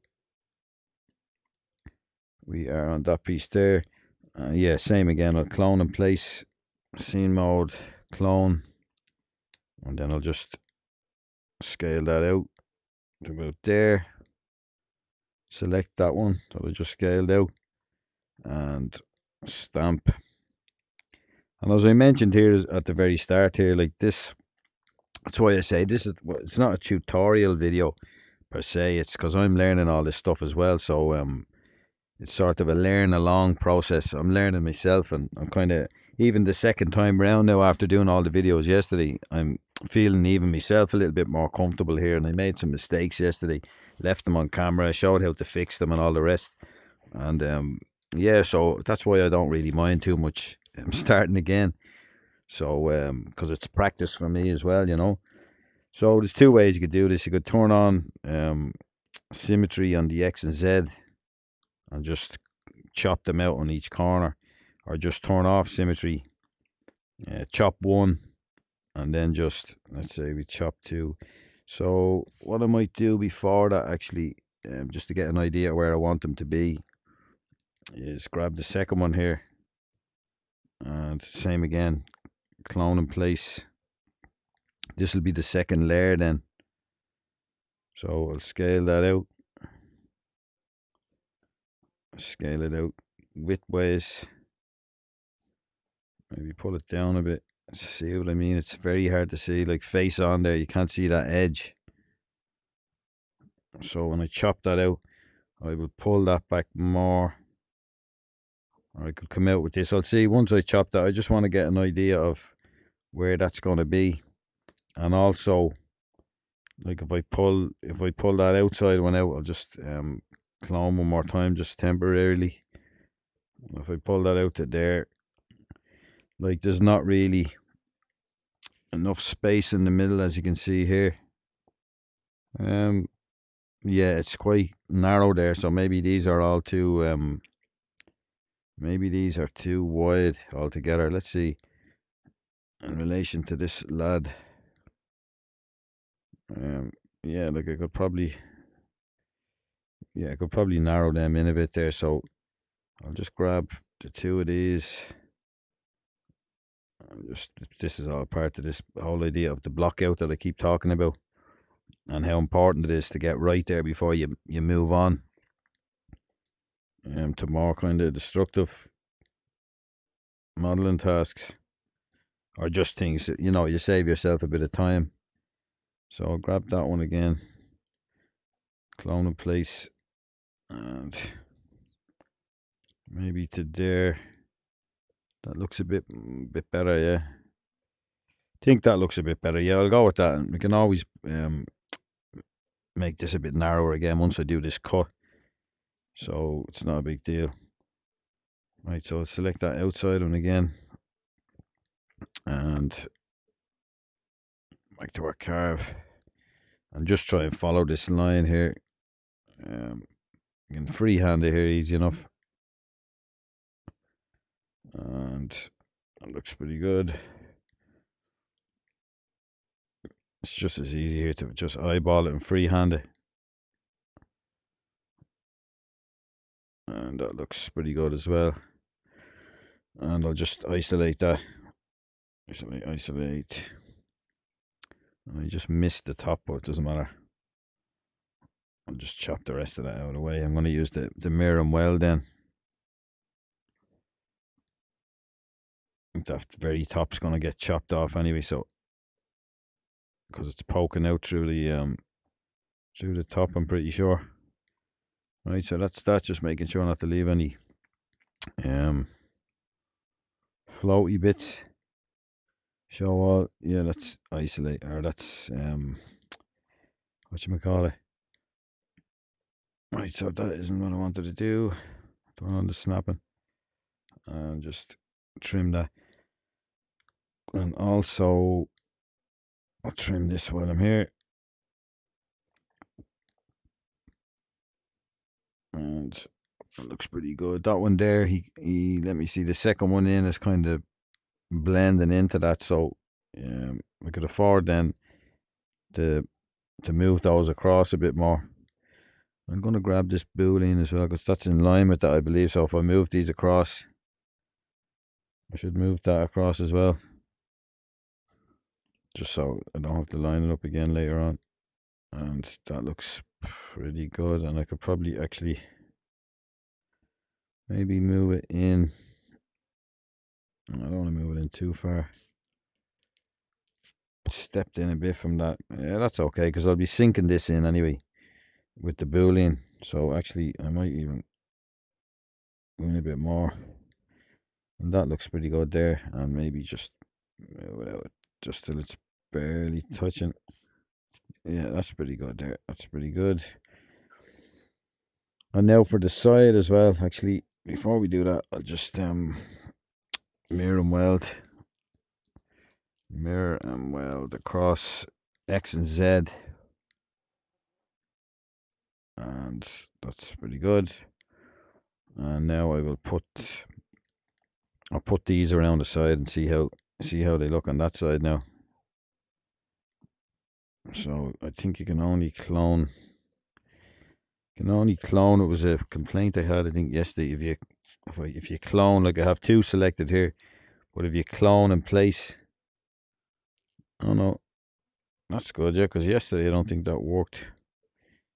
we are on that piece there. Yeah, same again. I'll clone in place, scene mode, clone, and then I'll just scale that out to about there. Select that one that I just scaled out, and stamp. And as I mentioned here at the very start here, like this, that's why I say it's not a tutorial video per se. It's because I'm learning all this stuff as well. So it's sort of a learn along process. I'm learning myself, and I'm kind of even the second time round now after doing all the videos yesterday, I'm feeling even myself a little bit more comfortable here. And I made some mistakes yesterday, left them on camera, showed how to fix them and all the rest. And yeah, so that's why I don't really mind too much. I'm starting again. So because it's practice for me as well, you know. So there's two ways you could do this. You could turn on symmetry on the X and Z and just chop them out on each corner, or just turn off symmetry, chop one, and then just, let's say we chop two. So what I might do before that, actually, just to get an idea where I want them to be, is grab the second one here, and same again, clone in place. This will be the second layer then. So I'll scale that out. Scale it out widthwise. Maybe pull it down a bit. See what I mean? It's very hard to see, like face on there. You can't see that edge. So when I chop that out, I will pull that back more. Or I could come out with this. I'll see once I chop that. I just want to get an idea of where that's going to be. And also, like if I pull that outside one out, I'll just clone one more time, just temporarily. If I pull that out to there, like there's not really enough space in the middle, as you can see here. Yeah, it's quite narrow there, so maybe these are all too maybe these are too wide altogether. Let's see, in relation to this lad. Yeah, like I could probably narrow them in a bit there. So I'll just grab the two of these. This is all part of this whole idea of the block out that I keep talking about, and how important it is to get right there before you move on to more kind of destructive modeling tasks, or just things that, you save yourself a bit of time. So I'll grab that one again, clone in place, and maybe to there. That looks a bit better, yeah. Think that looks a bit better. Yeah, I'll go with that. And we can always make this a bit narrower again once I do this cut. So it's not a big deal. Right, so I'll select that outside one again. And back to our carve. And just try and follow this line here. You can freehand it here easy enough. And that looks pretty good. It's just as easy here to just eyeball it and freehand it. And that looks pretty good as well. And I'll just isolate that. Isolate. I just missed the top, but it doesn't matter. I'll just chop the rest of that out of the way. I'm going to use the mirror and weld then. That very top's going to get chopped off anyway, so because it's poking out through the top, I'm pretty sure. Right, so that's that. Just making sure not to leave any floaty bits. Show all. Yeah, that's isolate, or that's whatchamacallit. Right, so that isn't what I wanted to do. Turn on the snapping and just trim that. And also I'll trim this while I'm here. And it looks pretty good. That one there, he let me see, the second one in is kind of blending into that, so we could afford then to move those across a bit more. I'm going to grab this boolean as well, because that's in line with that, I believe. So if I move these across, I should move that across as well, just so I don't have to line it up again later on. And that looks pretty good. And I could probably actually maybe move it in. I don't want to move it in too far. Stepped in a bit from that. Yeah, that's okay, because I'll be sinking this in anyway with the boolean. So actually I might even go in a bit more. And that looks pretty good there. And maybe just without, just till it's barely touching. Yeah, that's pretty good there. That's pretty good. And now for the side as well. Actually, before we do that, I'll just mirror and weld across X and Z, and that's pretty good. And now I'll put these around the side and see how they look on that side now. So I think you can only clone. It was a complaint I had, I think, yesterday. If you clone, like I have two selected here, but if you clone and place, oh no, that's good, yeah. Because yesterday I don't think that worked.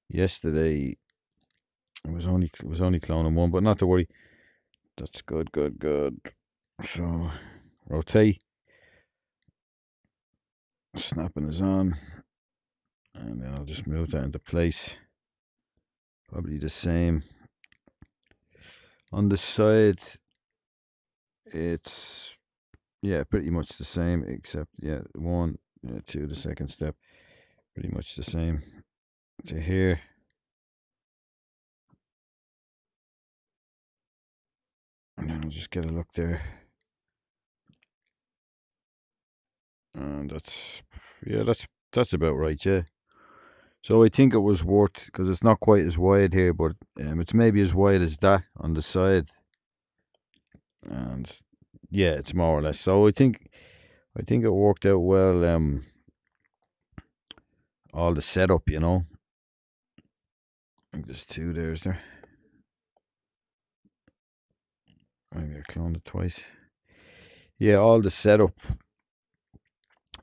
Yesterday it was only cloning one, but not to worry. That's good. So rotate, snapping is on, and then I'll just move that into place. Probably the same on the side. It's pretty much the same, except one, two, the second step, pretty much the same to here. And then I'll just get a look there. And that's about right, yeah. So I think it was worth, because it's not quite as wide here, but it's maybe as wide as that on the side. And yeah, it's more or less. So I think it worked out well. All the setup, I think there's two there, is there? Maybe I cloned it twice. Yeah, all the setup.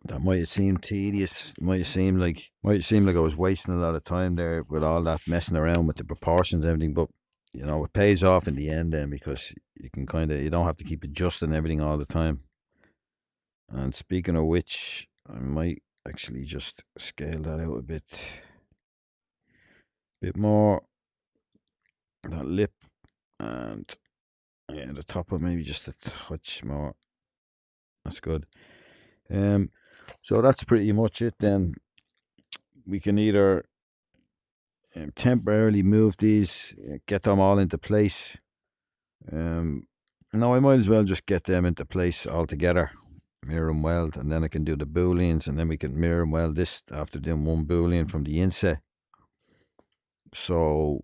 That might have seemed tedious. It might have seemed like I was wasting a lot of time there with all that messing around with the proportions and everything. But it pays off in the end then, because you can you don't have to keep adjusting everything all the time. And speaking of which, I might actually just scale that out a bit more. That lip, and the top of maybe just a touch more. That's good. So that's pretty much it then. We can either temporarily move these, get them all into place. No, I might as well just get them into place altogether, mirror and weld, and then I can do the booleans, and then we can mirror and weld this after doing one boolean from the inset. So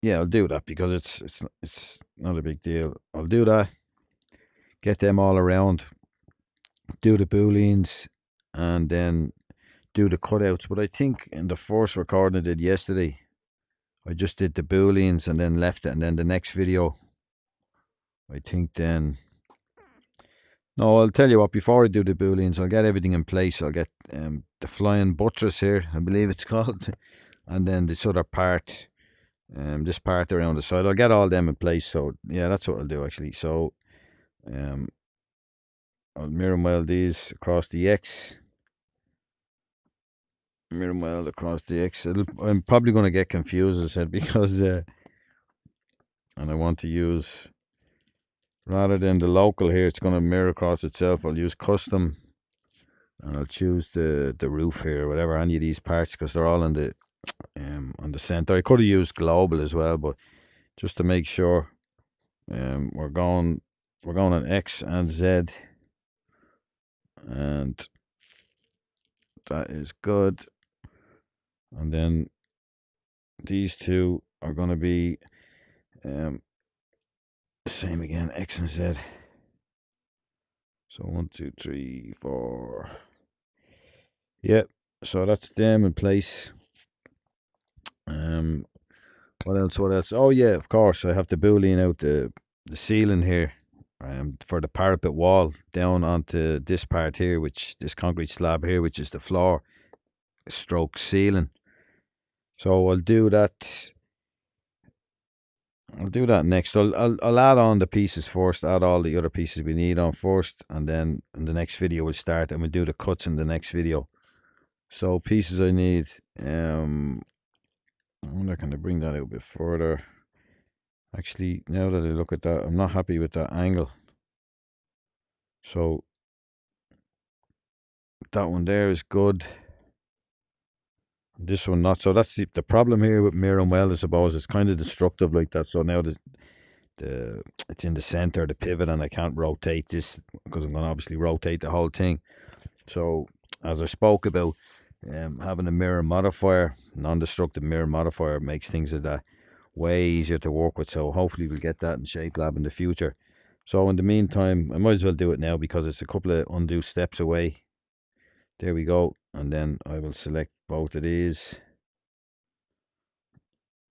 yeah, I'll do that because it's not a big deal. I'll do that, get them all around, do the booleans, and then do the cutouts. But I think in the first recording I did yesterday, I just did the booleans and then left it, and then the next video, I think then. No, I'll tell you what, before I do the booleans, I'll get everything in place. I'll get the flying buttress here, I believe it's called, and then this other part, this part around the side. I'll get all them in place. So yeah, that's what I'll do actually. So I'll mirror weld these across the X. Mirror weld across the X. I'm probably going to get confused, as I said, because and I want to use, rather than the local here, it's going to mirror across itself. I'll use custom, and I'll choose the roof here, or whatever, any of these parts, because they're all on the center. I could have used global as well, but just to make sure, we're going on X and Z, and that is good. And then these two are going to be same again, X and Z. So 1, 2, 3, 4. Yep. So that's them in place. What else? Oh yeah, of course, I have to boolean out the ceiling here, for the parapet wall down onto this part here, this concrete slab here, which is the floor stroke ceiling. So I'll do that. Next. I'll add on the pieces first. Add all the other pieces we need on first, and then in the next video we'll start, and we'll do the cuts in the next video. So pieces I need. I wonder, can I bring that out a bit further? Actually, now that I look at that, I'm not happy with that angle. So that one there is good. This one not. So that's the problem here with mirror and weld, I suppose. It's kind of destructive like that. So now the it's in the center, the pivot, and I can't rotate this because I'm going to obviously rotate the whole thing. So as I spoke about, having a mirror modifier, non-destructive mirror modifier, makes things like that way easier to work with. So hopefully we'll get that in Shapelab in the future. So in the meantime, I might as well do it now because it's a couple of undo steps away. There we go. And then I will select both of these.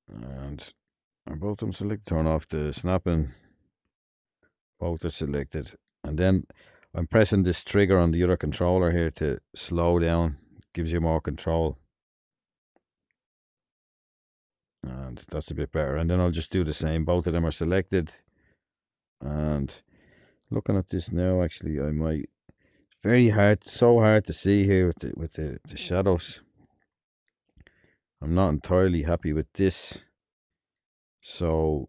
And both of them select. Turn off the snapping. Both are selected. And then I'm pressing this trigger on the other controller here to slow down. Gives you more control. And that's a bit better. And then I'll just do the same. Both of them are selected. And looking at this now, actually, I might. Very hard, so hard to see here with the shadows. I'm not entirely happy with this. So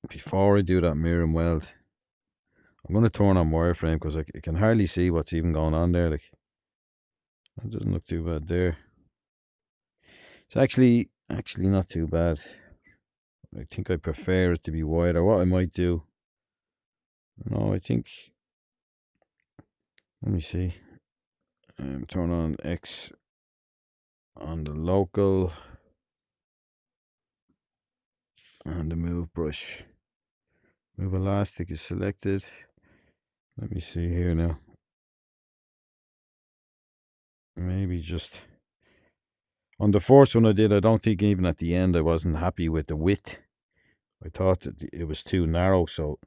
before I do that mirror and weld, I'm going to turn on wireframe because I can hardly see what's even going on there. Like, it doesn't look too bad there. It's actually not too bad. I think I prefer it to be wider. What I might do, no, I think, let me see. Turn on X on the local and the move brush. Move elastic is selected. Let me see here now. Maybe just on the first one I did, I don't think even at the end I wasn't happy with the width. I thought that it was too narrow, so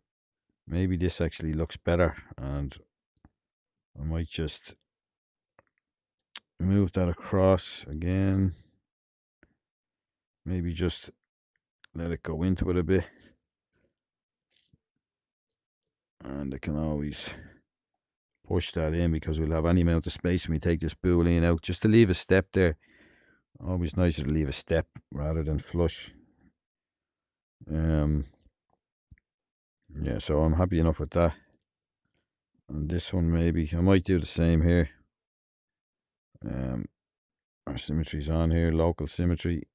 maybe this actually looks better, and I might just move that across again. Maybe just let it go into it a bit. And I can always push that in because we'll have any amount of space when we take this boolean out. Just to leave a step there. Always nicer to leave a step rather than flush. Yeah, so I'm happy enough with that. And this one maybe I might do the same here. Our symmetry's on here, local symmetry.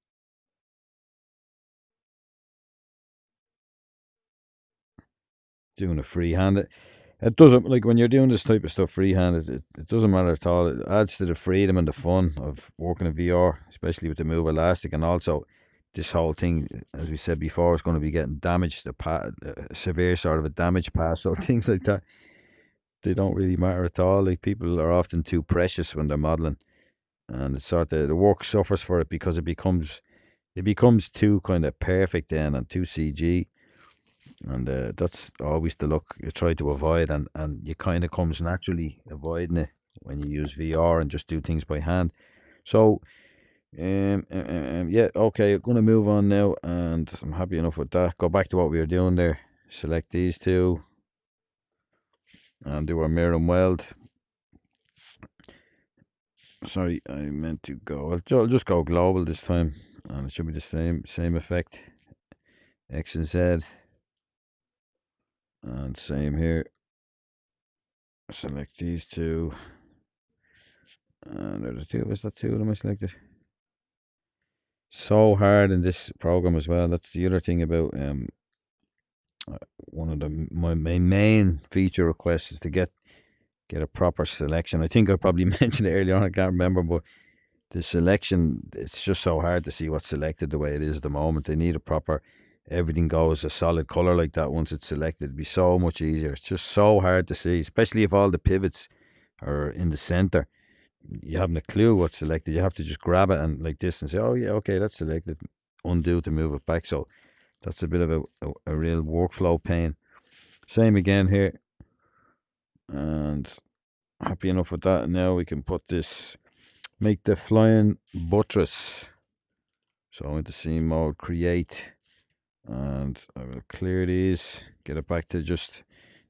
Doing a freehand. It doesn't, like when you're doing this type of stuff freehand, it doesn't matter at all. It adds to the freedom and the fun of working in VR, especially with the move elastic, and also this whole thing, as we said before, is going to be getting damaged, a severe sort of a damage pass, so things like that. They don't really matter at all. Like, people are often too precious when they're modeling, and it's sort of the work suffers for it because it becomes too kind of perfect then and too CG, and that's always the look you try to avoid, and you kind of comes naturally avoiding it when you use VR and just do things by hand. So yeah, okay, I'm gonna move on now, and I'm happy enough with that. Go back to what we were doing there. Select these two and do our mirror and weld. Sorry, I meant to go. I'll just go global this time, and it should be the same effect. X and Z, and same here. Select these two, and there's two. Was that two of them I selected? So hard in this program as well. That's the other thing about one of my main feature requests is to get a proper selection. I think I probably mentioned it earlier on. I can't remember, but the selection, it's just so hard to see what's selected the way it is at the moment. They need a proper, everything goes a solid color like that once it's selected. It'd be so much easier. It's just so hard to see, especially if all the pivots are in the center. You haven't a clue what's selected. You have to just grab it and like this and say, oh yeah, okay, that's selected. Undo to move it back. So that's a bit of a real workflow pain. Same again here. And happy enough with that. Now we can put this, make the flying buttress. So into scene mode, create, and I will clear these, get it back to just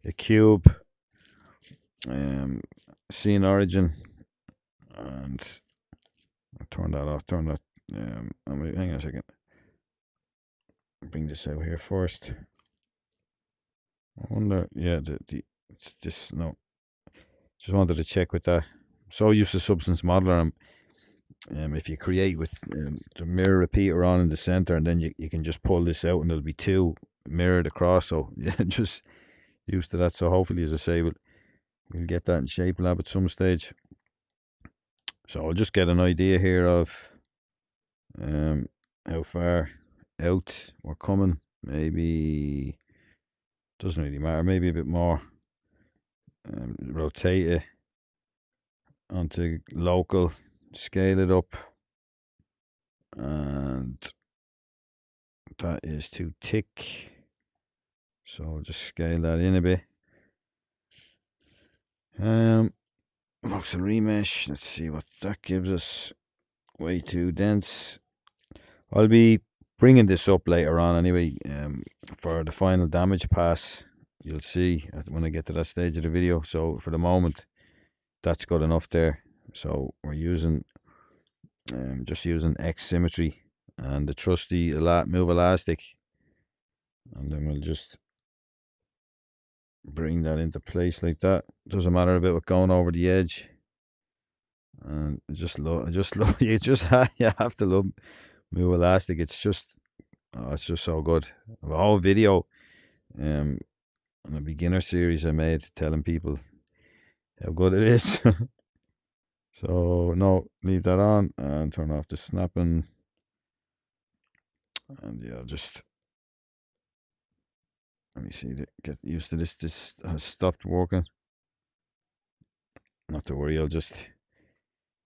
a cube. Scene origin, and I'll turn that off. Turn that. Hang on a second. bring this out here first. I wonder, yeah, it's just, no, just wanted to check with that. So used to Substance Modeler, if you create with the mirror repeater on in the center, and then you can just pull this out and there'll be two mirrored across. So yeah, just used to that. So hopefully, as I say, we'll get that in Shapelab at some stage. So I'll just get an idea here of how far out we're coming. Maybe, doesn't really matter, maybe a bit more. Rotate it onto local, scale it up, and that is too thick, so I'll just scale that in a bit. Voxel remesh, let's see what that gives us. Way too dense. I'll be bringing this up later on anyway, for the final damage pass. You'll see when I get to that stage of the video. So for the moment, that's good enough there. So we're using just using X symmetry and the trusty move elastic, and then we'll just bring that into place like that. Doesn't matter about it going over the edge. And I just love you have to love move elastic. It's just so good. A whole video on a beginner series I made telling people how good it is. So no, leave that on and turn off the snapping. And yeah, just let me see, get used to this. This has stopped working. Not to worry, I'll just,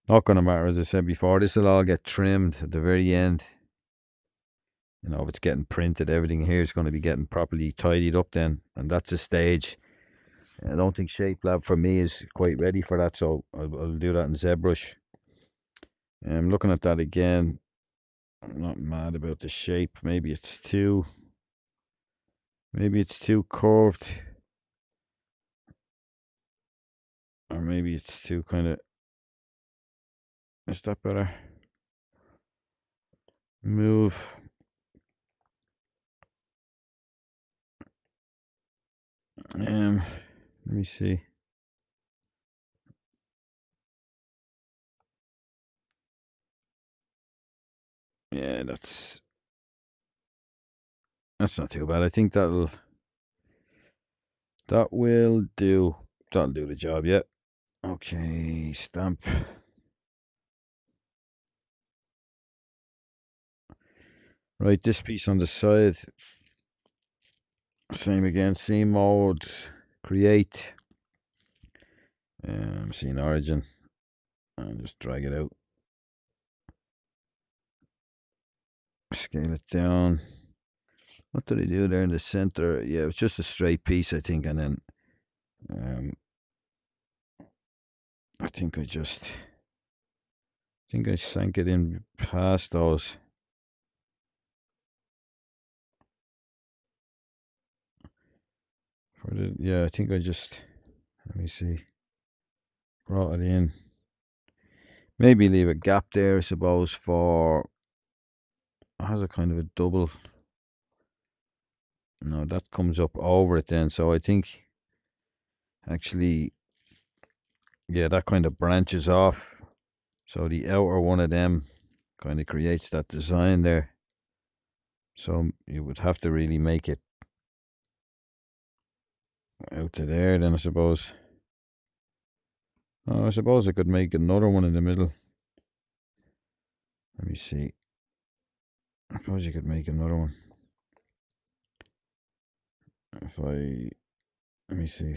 not gonna matter, as I said before, this will all get trimmed at the very end. You know, if it's getting printed, everything here is going to be getting properly tidied up then, and that's a stage. I don't think Shapelab for me is quite ready for that, so I'll do that in ZBrush. I'm looking at that again. I'm not mad about the shape. Maybe it's too curved, or maybe it's too kind of. Is that better? Move. Let me see. Yeah, that's not too bad. I think that will do. That'll do the job. Yeah. Okay, stamp. Right, this piece on the side. Same again. Scene mode. Create. Scene origin. And just drag it out. Scale it down. What did I do there in the center? Yeah, it's just a straight piece, I think, and then I think I sank it in past those. I think I just, let me see, brought it in. Maybe leave a gap there, I suppose, for, it has a kind of a double. No, that comes up over it then. So I think actually, yeah, that kind of branches off. So the outer one of them kind of creates that design there. So you would have to really make it out to there then, I suppose. Oh, I suppose I could make another one in the middle. Let me see. I suppose you could make another one. Let me see.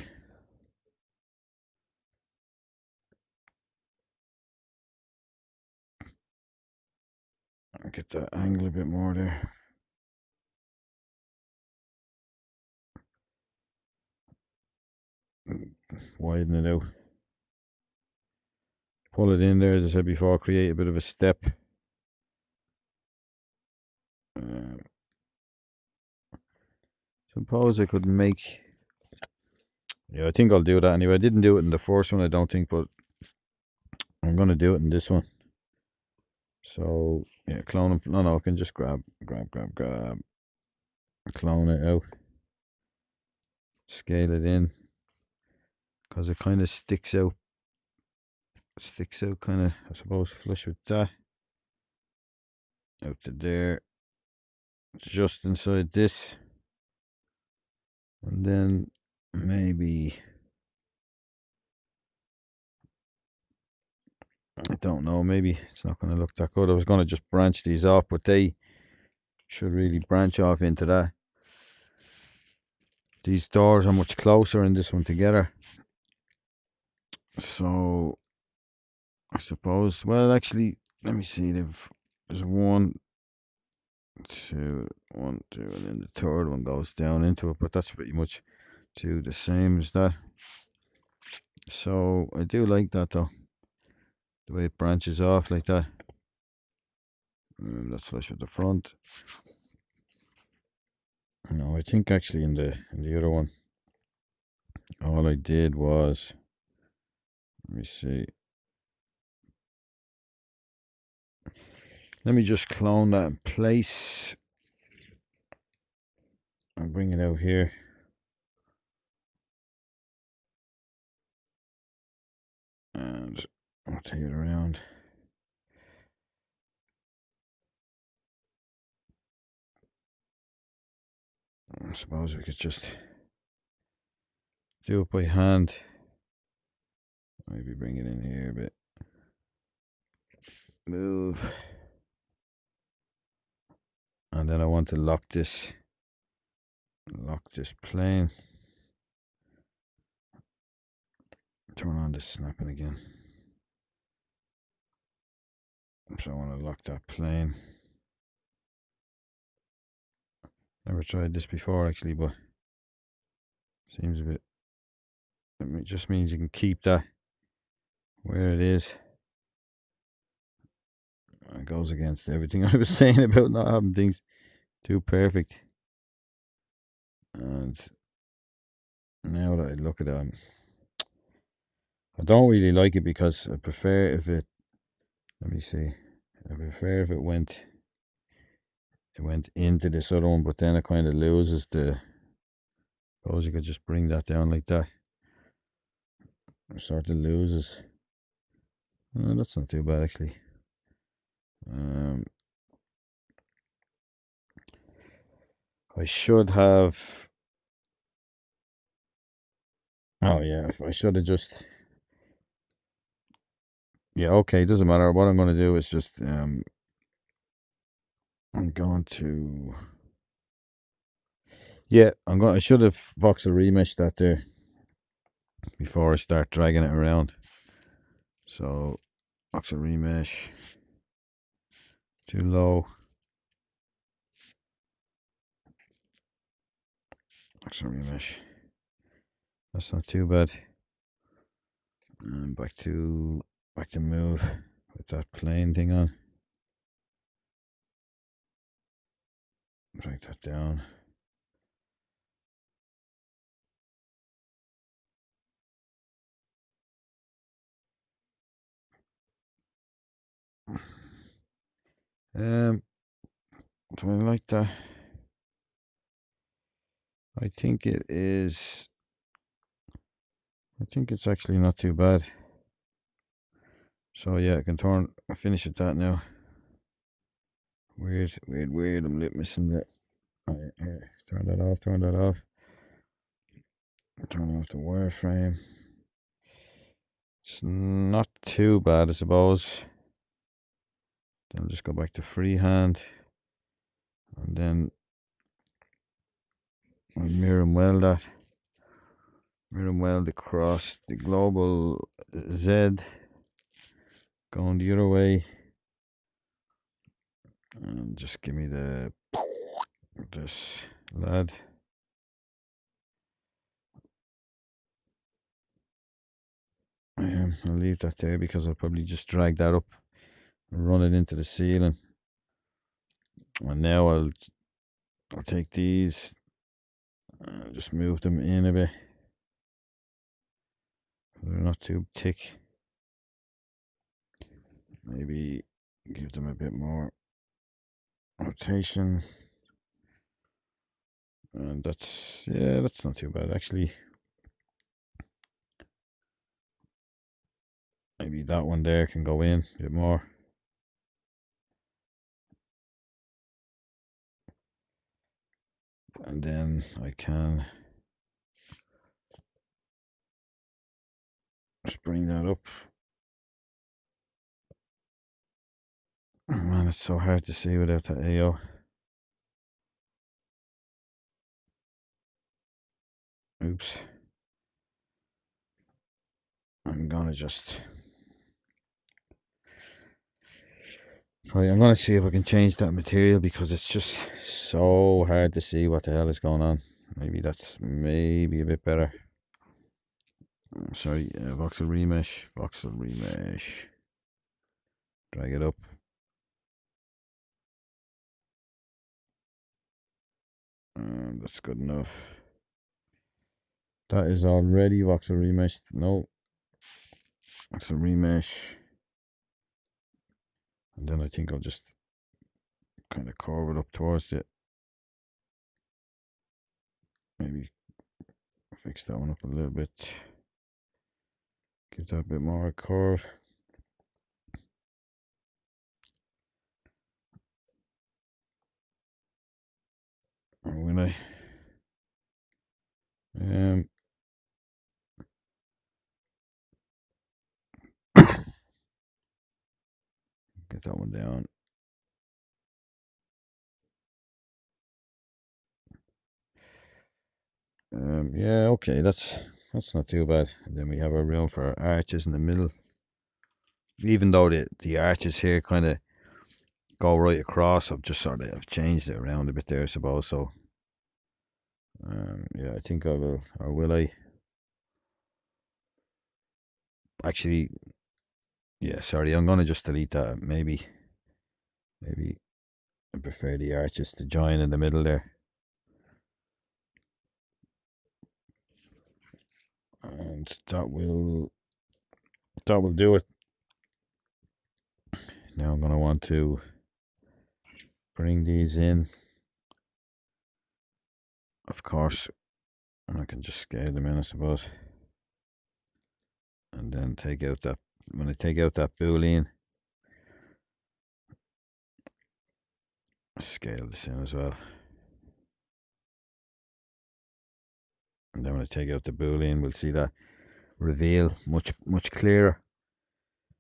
I'll get that angle a bit more there. Widen it out. Pull it in there, as I said before, create a bit of a step. Suppose I could make. Yeah, I think I'll do that anyway. I didn't do it in the first one, I don't think, but I'm going to do it in this one. So, yeah, clone them. No, I can just grab. clone it out, scale it in, because it kind of sticks out kind of, I suppose, flush with that, out to there, just inside this, and then maybe, I don't know, maybe it's not going to look that good. I was going to just branch these off, but they should really branch off into that. These doors are much closer in this one together. So, I suppose, well, actually, let me see, there's one, two, and then the third one goes down into it, but that's pretty much the same as that. So, I do like that though, the way it branches off like that. Let's flush with the front. No, I think actually in the other one, all I did was, let me see. Let me just clone that in place. I'll bring it out here. And I'll take it around. I suppose we could just do it by hand. Maybe bring it in here a bit. Move. And then I want to lock this plane. Turn on the snapping again. So I want to lock that plane. Never tried this before actually, but seems a bit, it just means you can keep that where it is. It goes against everything I was saying about not having things too perfect. And now that I look at it, I don't really like it because I prefer if it, let me see, I prefer if it went into this other one, but then it kind of loses the, suppose you could just bring that down like that. It sort of loses. That's not too bad actually. I should have, oh yeah, I should have just, yeah, okay, it doesn't matter. What I'm going to do is just, I'm going to, yeah, I should have voxel remeshed that there before I start dragging it around. So, voxel remesh, too low. Voxel remesh, that's not too bad. And back to move with that plane thing on. Drag that down. Do I like that? I think it is. I think it's actually not too bad. So yeah, I can finish with that now. Weird. I'm missing that. Right, here, turn that off. Turn off the wireframe. It's not too bad, I suppose. Then I'll just go back to freehand, and then I'll mirror and weld that. Mirror and weld across the global Z, going the other way, and just give me this lad. I'll leave that there because I'll probably just drag that up and run it into the ceiling. And now I'll take these and just move them in a bit. They're not too thick. Maybe give them a bit more rotation. And that's, yeah, that's not too bad actually. Maybe that one there can go in a bit more. And then I can just bring that up. Oh man, it's so hard to see without that AO. Oops. I'm gonna just... Right, I'm gonna see if I can change that material because it's just so hard to see what the hell is going on. Maybe that's maybe a bit better. Sorry, voxel remesh, voxel remesh. Drag it up. That's good enough. That is already voxel remesh. No. Voxel remesh. And then I think I'll just kind of curve it up towards it. Maybe fix that one up a little bit. Give that a bit more curve. Or will I? Get that one down. Yeah, okay, that's not too bad. And then we have our room for our arches in the middle. Even though the arches here kind of go right across, I've changed it around a bit there, I suppose. So, yeah, I think I will, or will I? Actually, yeah, sorry, I'm gonna just delete that. Maybe I prefer the arches to join in the middle there. And that will do it. Now I'm gonna want to bring these in. Of course, and I can just scale them in, I suppose. And then take out that, when I take out that boolean, scale this in as well. And then when I take out the boolean, we'll see that reveal much clearer.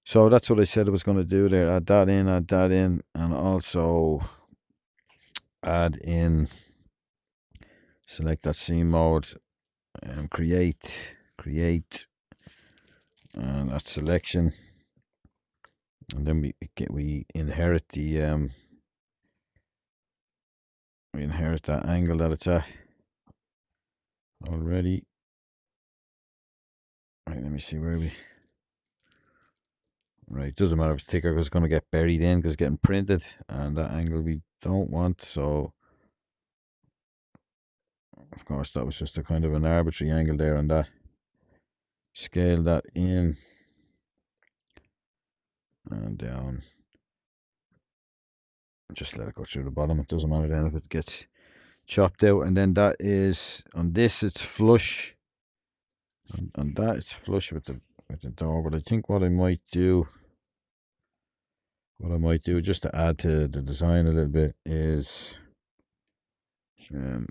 So that's what I said I was going to do there. Add that in, and also add in, select that scene mode, and create, and that selection. And then we inherit the we inherit that angle that it's at already. Right, let me see where we... Right, doesn't matter if it's thicker because it's going to get buried in because it's getting printed, and that angle we don't want. So of course that was just a kind of an arbitrary angle there on that. Scale that in and down. Just let it go through the bottom. It doesn't matter then if it gets chopped out. And then that is, on this it's flush, and that it's flush with the door. But I think what I might do just to add to the design a little bit is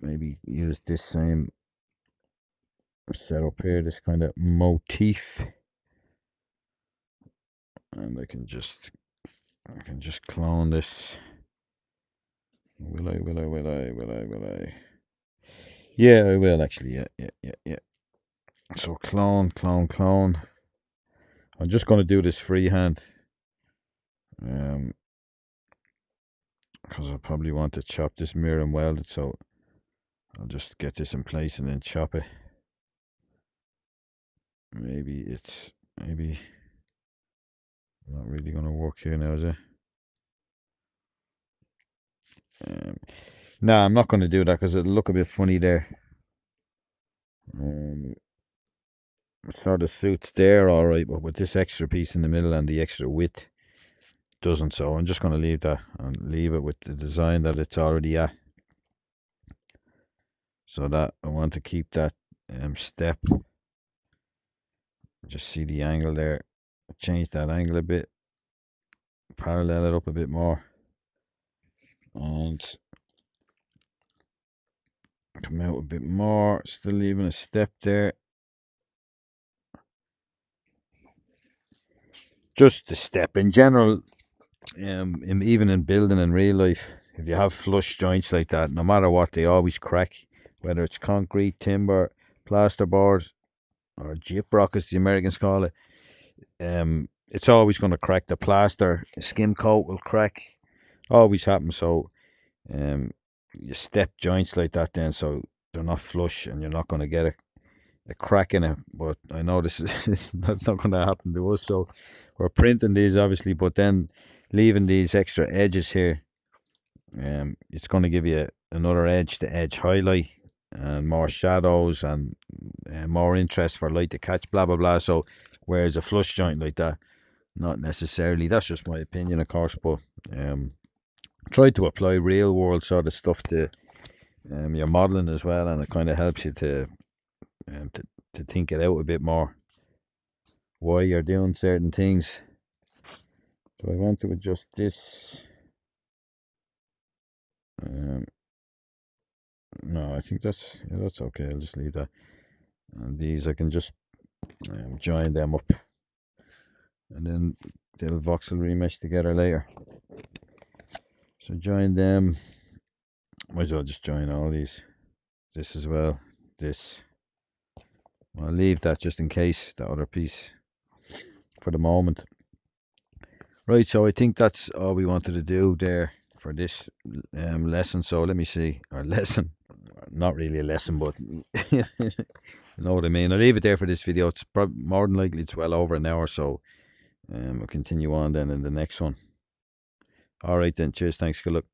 maybe use this same setup here, this kind of motif, and I can just clone this. Will I? Yeah, I will actually. Yeah. So clone. I'm just going to do this freehand. Because I probably want to chop this mirror and weld it, so I'll just get this in place and then chop it. Maybe not really going to work here now, is it? No, I'm not going to do that because it'll look a bit funny there. It sort of suits there all right, but with this extra piece in the middle and the extra width, doesn't. So I'm just going to leave that and leave it with the design that it's already at. so that I want to keep that step. Just see the angle there. Change that angle a bit, parallel it up a bit more, and come out a bit more. Still leaving a step there. Just the step in general. Even in building in real life, if you have flush joints like that, no matter what, they always crack. Whether it's concrete, timber, plasterboard, or gyprock, as the Americans call it, it's always going to crack. The plaster, skim coat will crack. Always happens. So, you step joints like that, then so they're not flush, and you're not going to get a crack in it. But I know this is that's not going to happen to us. So we're printing these obviously, but then leaving these extra edges here, it's going to give you another edge to edge highlight and more shadows and more interest for light to catch, blah blah blah. So whereas a flush joint like that, not necessarily. That's just my opinion, of course, but try to apply real world sort of stuff to your modeling as well, and it kind of helps you to think it out a bit more why you're doing certain things. So I want to adjust this. No, I think that's okay. I'll just leave that. And these I can just join them up, and then they'll voxel remesh together later. So join them. Might as well just join all these. This as well. This. I'll leave that just in case, the other piece, for the moment. Right, so I think that's all we wanted to do there for this lesson. So let me see. Or lesson. Not really a lesson, but you know what I mean. I'll leave it there for this video. It's probably more than likely it's well over an hour, so we'll continue on then in the next one. Alright then, cheers, thanks, good luck.